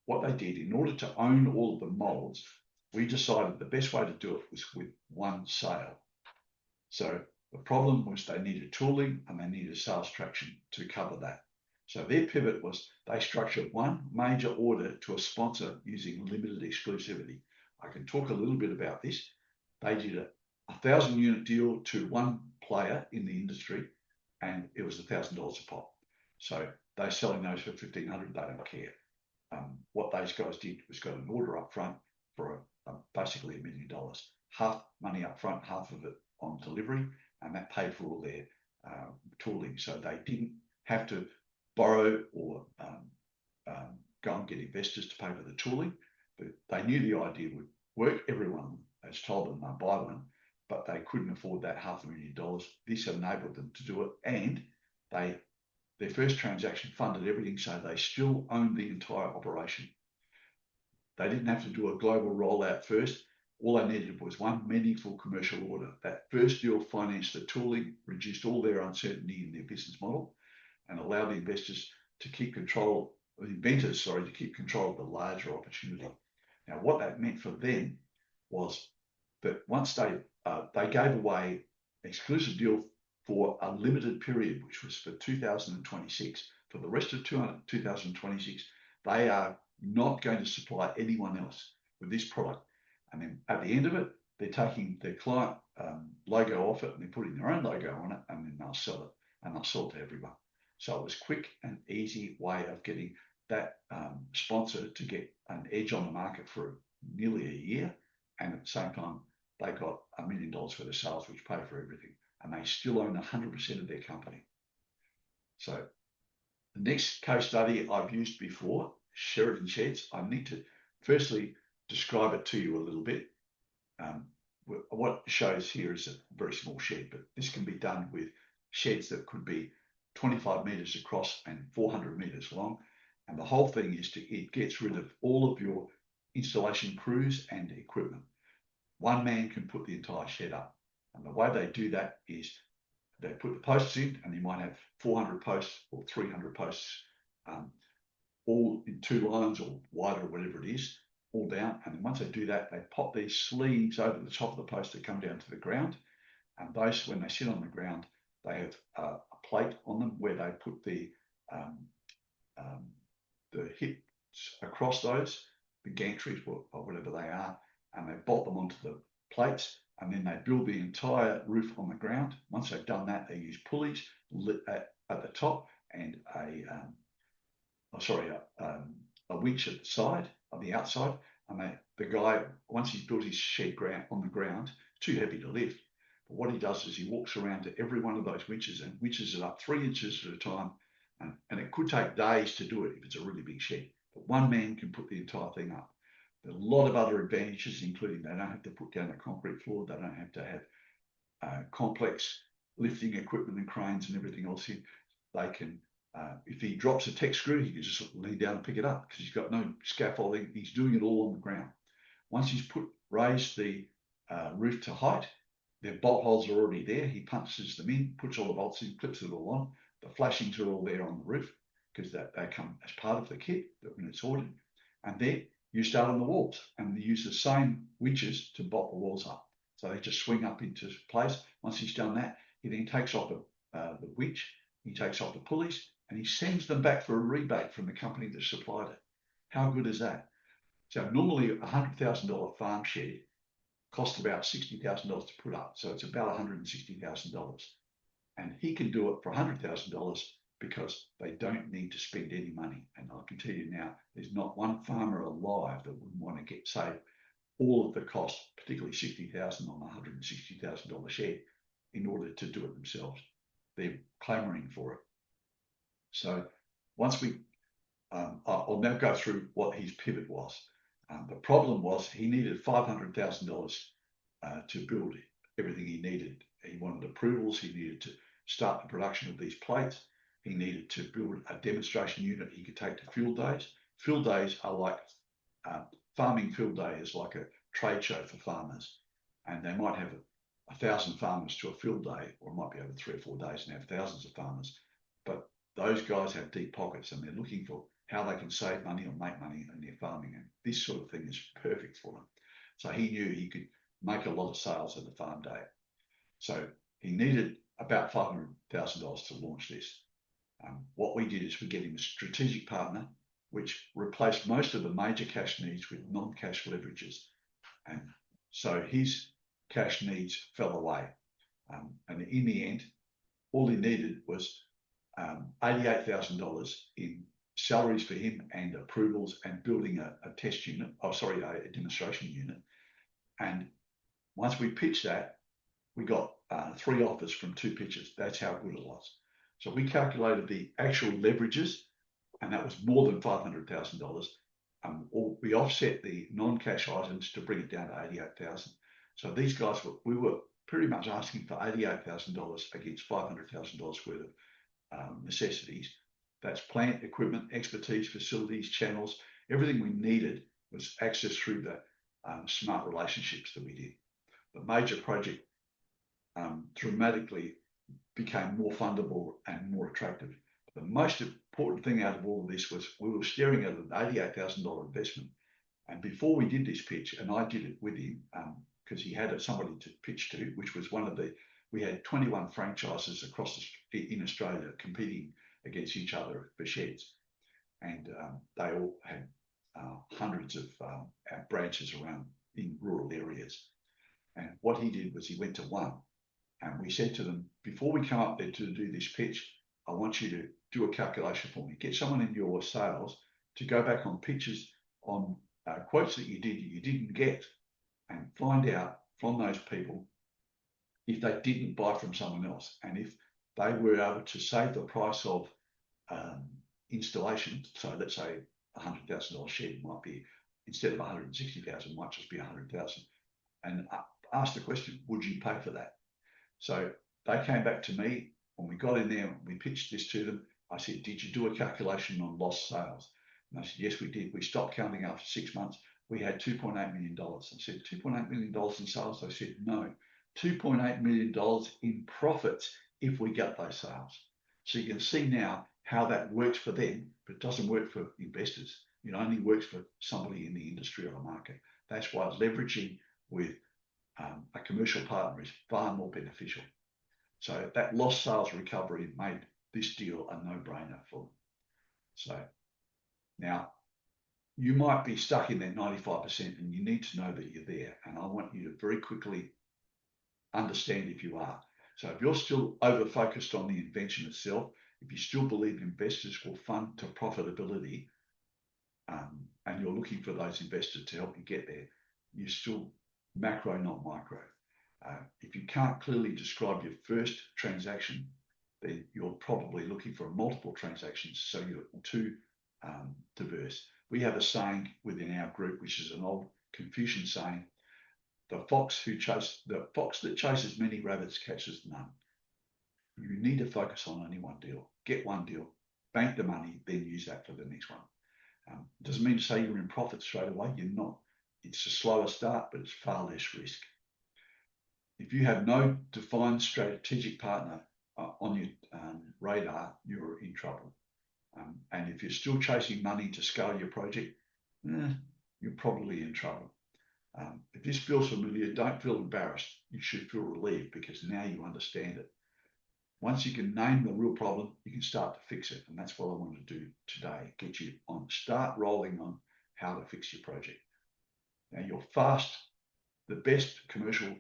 S1: what they did, in order to own all of the molds, we decided the best way to do it was with one sale. So the problem was they needed tooling and they needed sales traction to cover that. So their pivot was they structured one major order to a sponsor using limited exclusivity. I can talk a little bit about this. They did a 1,000-unit deal to one player in the industry, and it was $1,000 a pop. So they're selling those for $1,500. They don't care. What those guys did was got an order up front for basically $1 million. Half money up front, half of it on delivery, and that paid for all their tooling. So they didn't have to borrow or go and get investors to pay for the tooling. But they knew the idea would work. Everyone has told them they'll buy one, but they couldn't afford that $500,000. This enabled them to do it, and their first transaction funded everything, so they still owned the entire operation. They didn't have to do a global rollout first. All they needed was one meaningful commercial order. That first deal financed the tooling, reduced all their uncertainty in their business model, and allowed the investors to keep control, the inventors, to keep control of the larger opportunity. Now, what that meant for them was that once they gave away an exclusive deal for a limited period, which was for 2026. For the rest of 2026, they are not going to supply anyone else with this product. And then at the end of it, they're taking their client logo off it and they're putting their own logo on it, and then they'll sell it, and they'll sell it to everyone. So it was a quick and easy way of getting that sponsor to get an edge on the market for nearly a year. And at the same time, they got $1 million worth of sales, which paid for everything. And they still own 100% of their company. So the next case study I've used before, Sheridan Sheds. I need to firstly describe it to you a little bit. What it shows here is a very small shed, but this can be done with sheds that could be 25 meters across and 400 meters long. And the whole thing is it gets rid of all of your installation crews and equipment. One man can put the entire shed up. And the way they do that is they put the posts in, and you might have 400 posts or 300 posts, all in 2 lines or wider, or whatever it is, all down. And then once they do that, they pop these sleeves over the top of the post that come down to the ground. And those, when they sit on the ground, they have a plate on them where they put the the hips across those, the gantries or whatever they are, and they bolt them onto the plates, and then they build the entire roof on the ground. Once they've done that, they use pulleys at the top and a winch at the side, on the outside, and the guy, once he's built his shed on the ground, too heavy to lift. But what he does is he walks around to every one of those winches and winches it up 3 inches at a time, and it could take days to do it if it's a really big shed. But one man can put the entire thing up. There are a lot of other advantages, including they don't have to put down a concrete floor, they don't have to have complex lifting equipment and cranes and everything else in. They can, if he drops a tech screw, he can just lean down and pick it up because he's got no scaffolding. He's doing it all on the ground. Once he's raised the roof to height, their bolt holes are already there. He punches them in, puts all the bolts in, clips it all on. The flashings are all there on the roof because they come as part of the kit when it's ordered. And then you start on the walls and they use the same winches to bolt the walls up. So they just swing up into place. Once he's done that, he then takes off the winch, he takes off the pulleys, and he sends them back for a rebate from the company that supplied it. How good is that? So normally a $100,000 farm shed costs about $60,000 to put up. So it's about $160,000. And he can do it for $100,000 because they don't need to spend any money. And I can tell you now, there's not one farmer alive that wouldn't want to save all of the cost, particularly $60,000 on a $160,000 shed, in order to do it themselves. They're clamoring for it. So once I'll now go through what his pivot was. The problem was he needed $500,000 to build everything he needed. He wanted approvals. He needed to start the production of these plates. He needed to build a demonstration unit he could take to field days. Field days are like farming field day is like a trade show for farmers, and they might have 1,000 farmers to a field day, or it might be over 3 or 4 days and have thousands of farmers. But those guys have deep pockets and they're looking for how they can save money or make money in their farming, and this sort of thing is perfect for them. So he knew he could make a lot of sales at the farm day. So he needed about $500,000 to launch this. What we did is we get him a strategic partner, which replaced most of the major cash needs with non-cash leverages. And so his cash needs fell away. And in the end, all he needed was $88,000 in salaries for him and approvals and building a test unit, a demonstration unit. And once we pitched that, we got 3 offers from 2 pitchers. That's how good it was. So we calculated the actual leverages, and that was more than $500,000. We offset the non-cash items to bring it down to $88,000. So these guys, we were pretty much asking for $88,000 against $500,000 worth of necessities. That's plant, equipment, expertise, facilities, channels. Everything we needed was accessed through the smart relationships that we did. The major project dramatically became more fundable and more attractive. The most important thing out of all of this was we were staring at an $88,000 investment. And before we did this pitch, and I did it with him because he had somebody to pitch to, which was we had 21 franchises in Australia competing against each other for sheds. And they all had hundreds of branches around in rural areas. And what he did was he went to one, and we said to them, before we come up there to do this pitch, I want you to do a calculation for me. Get someone in your sales to go back on pitches on quotes that you didn't get, and find out from those people if they didn't buy from someone else, and if they were able to save the price of installation. So let's say $100,000 shed might be, instead of $160,000, might just be $100,000, and ask the question, would you pay for that? So they came back to me when we got in there and we pitched this to them. I said, did you do a calculation on lost sales? And they said, yes, we did. We stopped counting after 6 months. We had $2.8 million. I said, $2.8 million in sales? They said, no, $2.8 million in profits if we get those sales. So you can see now how that works for them, but it doesn't work for investors. It only works for somebody in the industry or the market. That's why leveraging with a commercial partner is far more beneficial. So that lost sales recovery made this deal a no-brainer for them. So Now, you might be stuck in that 95% and you need to know that you're there. And I want you to very quickly understand if you are. So if you're still over-focused on the invention itself, if you still believe investors will fund to profitability, and you're looking for those investors to help you get there, you're still macro, not micro. If you can't clearly describe your first transaction, then you're probably looking for multiple transactions, so you're too diverse. We have a saying within our group, which is an old Confucian saying: the fox that chases many rabbits catches none. You need to focus on only one deal. Get one deal, bank the money, then use that for the next one. It doesn't mean to say you're in profit straight away. You're not. It's a slower start, but it's far less risk. If you have no defined strategic partner on your radar, you're in trouble. And if you're still chasing money to scale your project, you're probably in trouble. If this feels familiar, don't feel embarrassed. You should feel relieved, because now you understand it. Once you can name the real problem, you can start to fix it. And that's what I want to do today, get you on, start rolling on how to fix your project. Now, the best commercial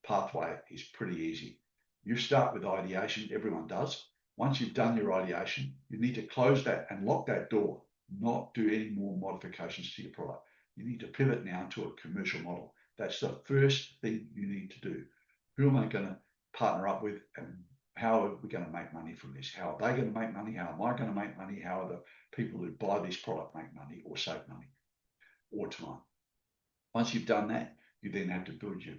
S1: pathway is pretty easy. You start with ideation, everyone does. Once you've done your ideation, you need to close that and lock that door, not do any more modifications to your product. You need to pivot now to a commercial model. That's the first thing you need to do. Who am I going to partner up with, and how are we going to make money from this? How are they going to make money? How am I going to make money? How are the people who buy this product make money or save money or time? Once you've done that, you then have to build you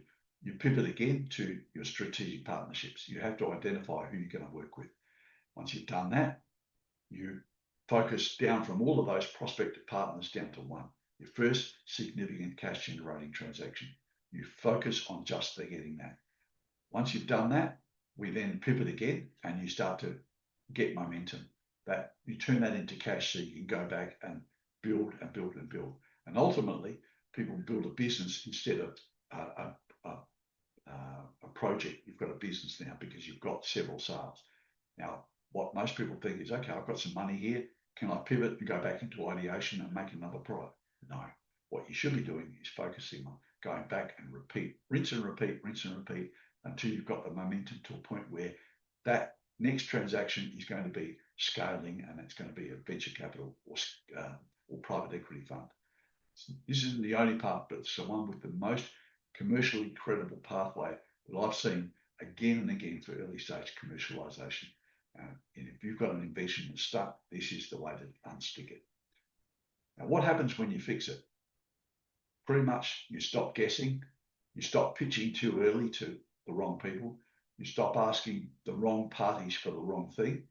S1: pivot again to your strategic partnerships. You have to identify who you're going to work with. Once you've done that, you focus down from all of those prospective partners down to one, your first significant cash generating transaction. You focus on just getting that. Once you've done that, we then pivot again, and you start to get momentum. That you turn that into cash, so you can go back and build and build and build. And ultimately, people build a business instead of a project. You've got a business now because you've got several sales. Now, what most people think is, okay, I've got some money here. Can I pivot and go back into ideation and make another product? No. What you should be doing is focusing on going back and repeat, rinse and repeat, rinse and repeat, until you've got the momentum to a point where that next transaction is going to be scaling, and it's going to be a venture capital or private equity fund. This isn't the only part, but it's the one with the most commercially credible pathway that I've seen again and again for early stage commercialization. And if you've got an invention that's stuck, this is the way to unstick it. Now, what happens when you fix it? Pretty much you stop guessing, you stop pitching too early to the wrong people, you stop asking the wrong parties for the wrong thing.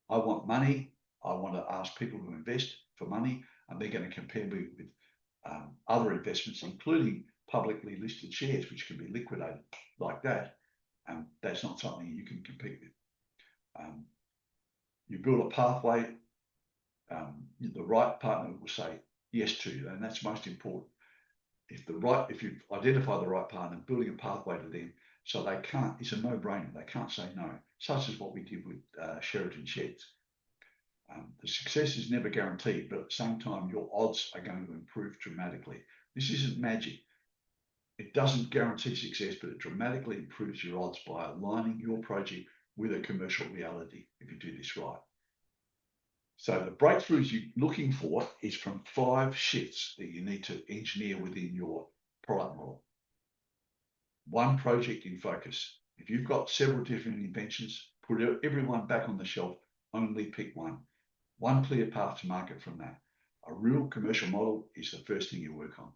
S1: I want money. I want to ask people to invest for money, and they're going to compare me with other investments, including publicly listed shares, which can be liquidated like that. And that's not something you can compete with. You build a pathway. The right partner will say yes to you, and that's most important. If you identify the right partner, building a pathway to them, so they can't, it's a no-brainer. They can't say no, such as what we did with Sheraton Sheds. The success is never guaranteed, but at the same time, your odds are going to improve dramatically. This isn't magic. It doesn't guarantee success, but it dramatically improves your odds by aligning your project with a commercial reality if you do this right. So the breakthroughs you're looking for is from 5 shifts that you need to engineer within your product model. 1 project in focus. If you've got several different inventions, put everyone back on the shelf, only pick one. 1 clear path to market from that. A real commercial model is the first thing you work on.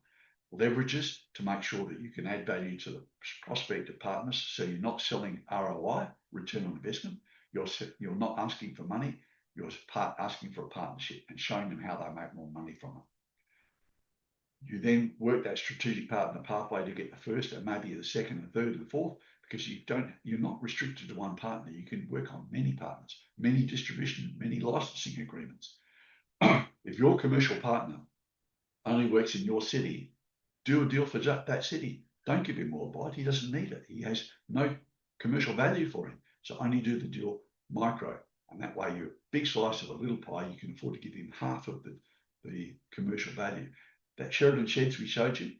S1: Leverages to make sure that you can add value to the prospective partners, so you're not selling ROI, return on investment. You're not asking for money. You're asking for a partnership and showing them how they make more money from it. You then work that strategic partner pathway to get the first, and maybe the second, the third, and the fourth, because you're not restricted to one partner. You can work on many partners, many distribution, many licensing agreements. If your commercial partner only works in your city, do a deal for that city. Don't give him more bite. He doesn't need it. He has no commercial value for him. So only do the deal micro. And that way, you're a big slice of a little pie. You can afford to give him half of the the commercial value. That Sheridan Sheds we showed you,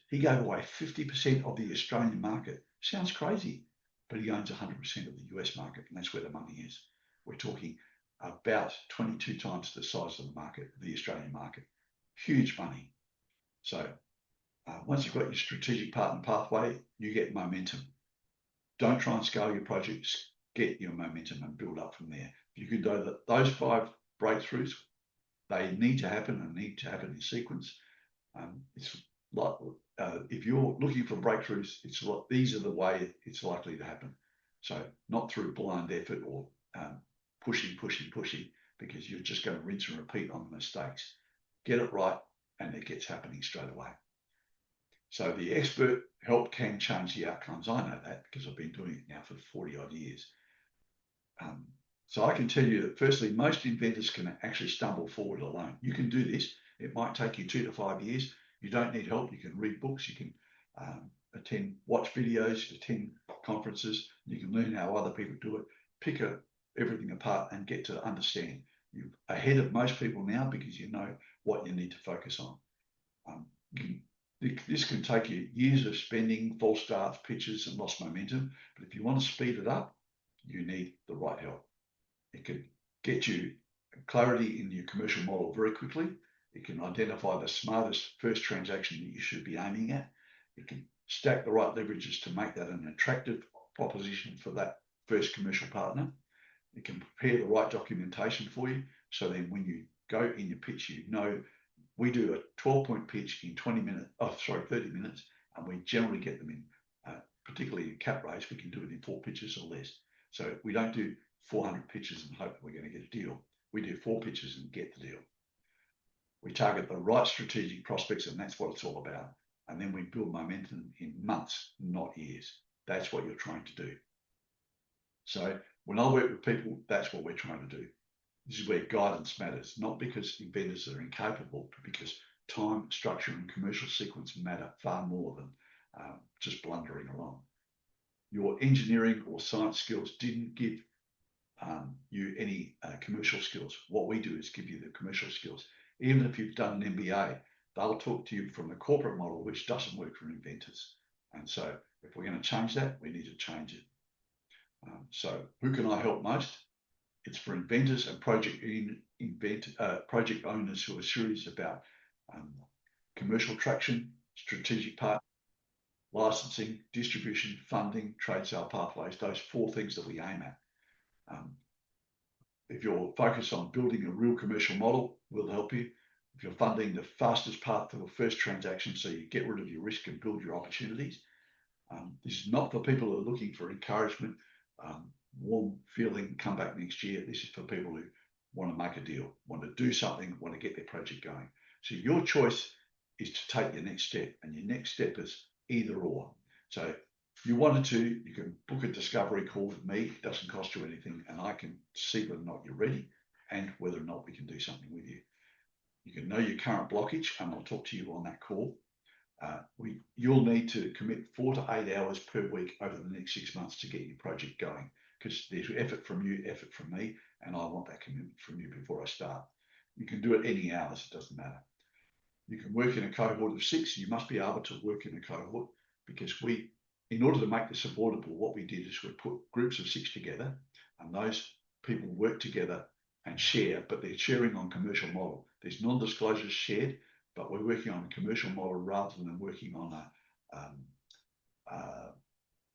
S1: he gave away 50% of the Australian market. Sounds crazy, but he owns 100% of the US market, and that's where the money is. We're talking about 22 times the size of the market, the Australian market. Huge money. So once you've got your strategic partner pathway, you get momentum. Don't try and scale your projects. Get your momentum and build up from there. You can do that. Those 5 breakthroughs, they need to happen and need to happen in sequence. It's like if you're looking for breakthroughs, these are the way it's likely to happen. So not through blind effort or pushing, because you're just going to rinse and repeat on the mistakes. Get it right, and it gets happening straight away. So the expert help can change the outcomes. I know that because I've been doing it now for 40 odd years. So I can tell you that firstly, most inventors can actually stumble forward alone. You can do this. It might take you 2 to 5 years. You don't need help. You can read books. You can watch videos, attend conferences. You can learn how other people do it. Pick everything apart and get to understand. You're ahead of most people now because you know what you need to focus on. This can take you years of spending, false starts, pitches, and lost momentum. But if you want to speed it up, you need the right help. It can get you clarity in your commercial model very quickly. It can identify the smartest first transaction that you should be aiming at. It can stack the right leverages to make that an attractive proposition for that first commercial partner. It can prepare the right documentation for you. So then when you go in your pitch, you know, we do a 12-point pitch in 30 minutes, and we generally get them in, particularly in cap raise, we can do it in 4 pitches or less. So we don't do 400 pitches and hope that we're going to get a deal. We do 4 pitches and get the deal. We target the right strategic prospects, and that's what it's all about. And then we build momentum in months, not years. That's what you're trying to do. So when I work with people, that's what we're trying to do. This is where guidance matters, not because inventors are incapable, but because time, structure, and commercial sequence matter far more than just blundering along. Your engineering or science skills didn't give you any commercial skills. What we do is give you the commercial skills. Even if you've done an MBA, they'll talk to you from the corporate model, which doesn't work for inventors. And so if we're going to change that, we need to change it. So who can I help most? It's for inventors and project owners who are serious about commercial traction, strategic partner, licensing, distribution, funding, trade sale pathways, those 4 things that we aim at. If you're focused on building a real commercial model, we'll help you. If you're funding the fastest path to the first transaction so you get rid of your risk and build your opportunities, this is not for people who are looking for encouragement, warm feeling, come back next year. This is for people who want to make a deal, want to do something, want to get their project going. So your choice is to take your next step, and your next step is either or. So if you wanted to, you can book a discovery call with me. It doesn't cost you anything, and I can see whether or not you're ready and whether or not we can do something with you. You can know your current blockage, and I'll talk to you on that call. You'll need to commit 4 to 8 hours per week over the next 6 months to get your project going, because there's effort from you, effort from me, and I want that commitment from you before I start. You can do it any hours, it doesn't matter. You can work in a cohort of 6. You must be able to work in a cohort, because in order to make this affordable, what we did is we put groups of 6 together, and those people work together and share, but they're sharing on commercial model. There's non-disclosures shared, but we're working on a commercial model rather than working on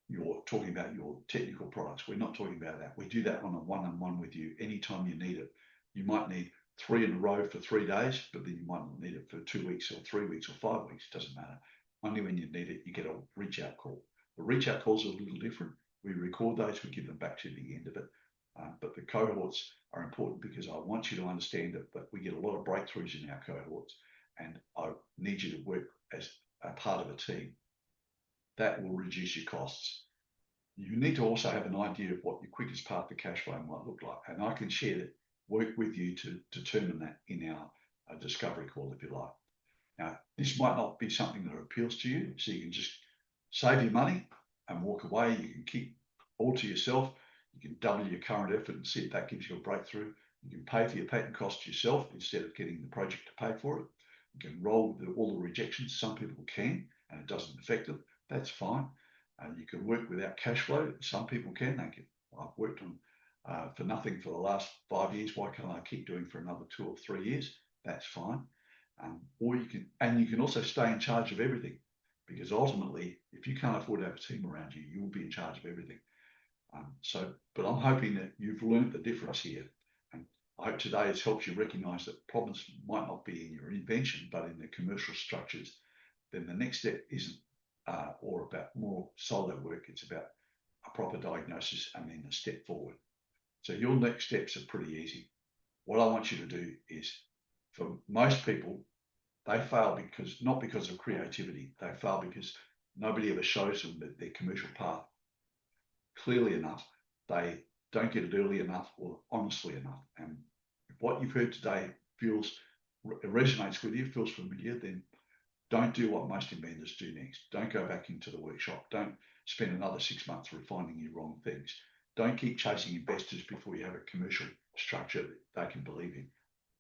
S1: you're talking about your technical products. We're not talking about that. We do that on a one-on-one with you anytime you need it. You might need 3 in a row for 3 days, but then you might not need it for 2 weeks or 3 weeks or 5 weeks. It doesn't matter. Only when you need it, you get a reach out call. The reach out calls are a little different. We record those, we give them back to you at the end of it. But the cohorts are important because I want you to understand that we get a lot of breakthroughs in our cohorts, and I need you to work as a part of a team. That will reduce your costs. You need to also have an idea of what your quickest path to cash flow might look like. And I can share that, work with you to determine that in our discovery call, if you like. Now, this might not be something that appeals to you, so you can just save your money and walk away. You can keep all to yourself. You can double your current effort and see if that gives you a breakthrough. You can pay for your patent costs yourself instead of getting the project to pay for it. You can roll with all the rejections. Some people can, and it doesn't affect them. That's fine. And you can work without cash flow. Some people can. I've worked on for nothing for the last 5 years. Why can't I keep doing for another 2 or 3 years? That's fine. Or you can also stay in charge of everything, because ultimately, if you can't afford to have a team around you, you will be in charge of everything. But I'm hoping that you've learned the difference here. And I hope today has helped you recognise that problems might not be in your invention, but in the commercial structures. Then the next step isn't or about more solo work. It's about a proper diagnosis and then a step forward. So your next steps are pretty easy. What I want you to do is, for most people, they fail not because of creativity. They fail because nobody ever shows them that their commercial path clearly enough. They don't get it early enough or honestly enough. And if what you've heard today resonates with you, feels familiar, then don't do what most inventors do next. Don't go back into the workshop. Don't spend another 6 months refining your wrong things. Don't keep chasing investors before you have a commercial structure that they can believe in.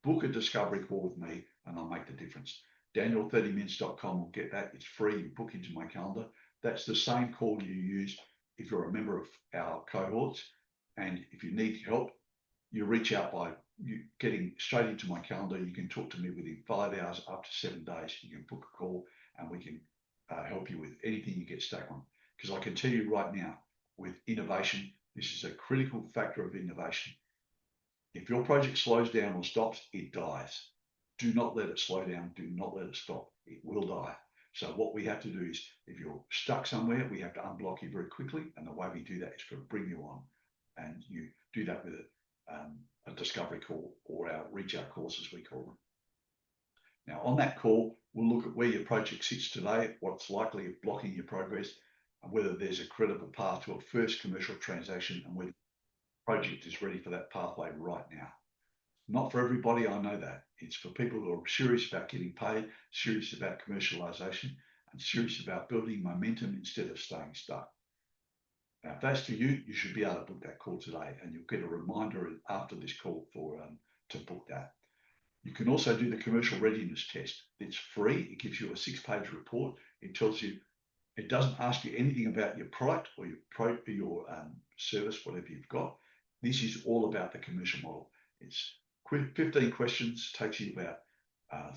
S1: Book a discovery call with me and I'll make the difference. Daniel30mins.com will get that. It's free. You book into my calendar. That's the same call you use if you're a member of our cohorts. And if you need help, you reach out by getting straight into my calendar. You can talk to me within 5 hours, up to 7 days. You can book a call and we can help you with anything you get stuck on. Because I can tell you right now, with innovation, this is a critical factor of innovation. If your project slows down or stops, it dies. Do not let it slow down. Do not let it stop. It will die. So what we have to do is, if you're stuck somewhere, we have to unblock you very quickly. And the way we do that is to bring you on. And you do that with a discovery call, or our reach out calls, as we call them. Now, on that call, we'll look at where your project sits today, what's likely of blocking your progress, and whether there's a credible path to a first commercial transaction, and whether the project is ready for that pathway right now. Not for everybody, I know that. It's for people who are serious about getting paid, serious about commercialization, and serious about building momentum instead of staying stuck. Now, if that's for you, you should be able to book that call today, and you'll get a reminder after this call to book that. You can also do the commercial readiness test. It's free. It gives you a 6-page report. It tells you, it doesn't ask you anything about your product or your service, whatever you've got. This is all about the commercial model. It's 15 questions, takes you about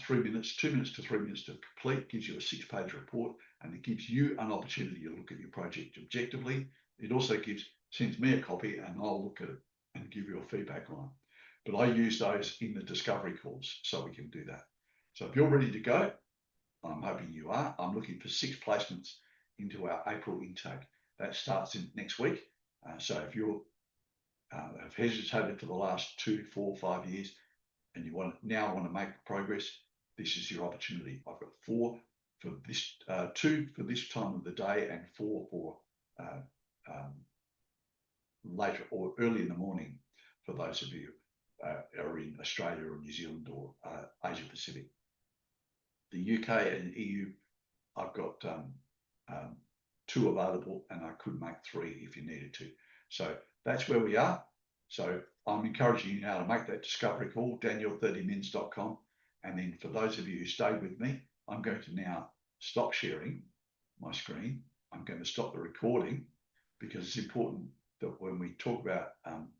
S1: 2 minutes to 3 minutes to complete, gives you a 6-page report, and it gives you an opportunity to look at your project objectively. It also sends me a copy, and I'll look at it and give you a feedback on it. But I use those in the discovery calls, so we can do that. So if you're ready to go, I'm hoping you are. I'm looking for 6 placements into our April intake. That starts next week. So if you have hesitated for the last 2, 4, 5 years, and you now want to make progress, this is your opportunity. I've got 4 for this, 2 for this time of the day, and 4 for later or early in the morning for those of you are in Australia or New Zealand or Asia Pacific. The UK and EU, I've got 2 available, and I could make 3 if you needed to. So that's where we are. So I'm encouraging you now to make that discovery call, Daniel30mins.com. And then for those of you who stayed with me, I'm going to now stop sharing my screen. I'm going to stop the recording, because it's important that when we talk about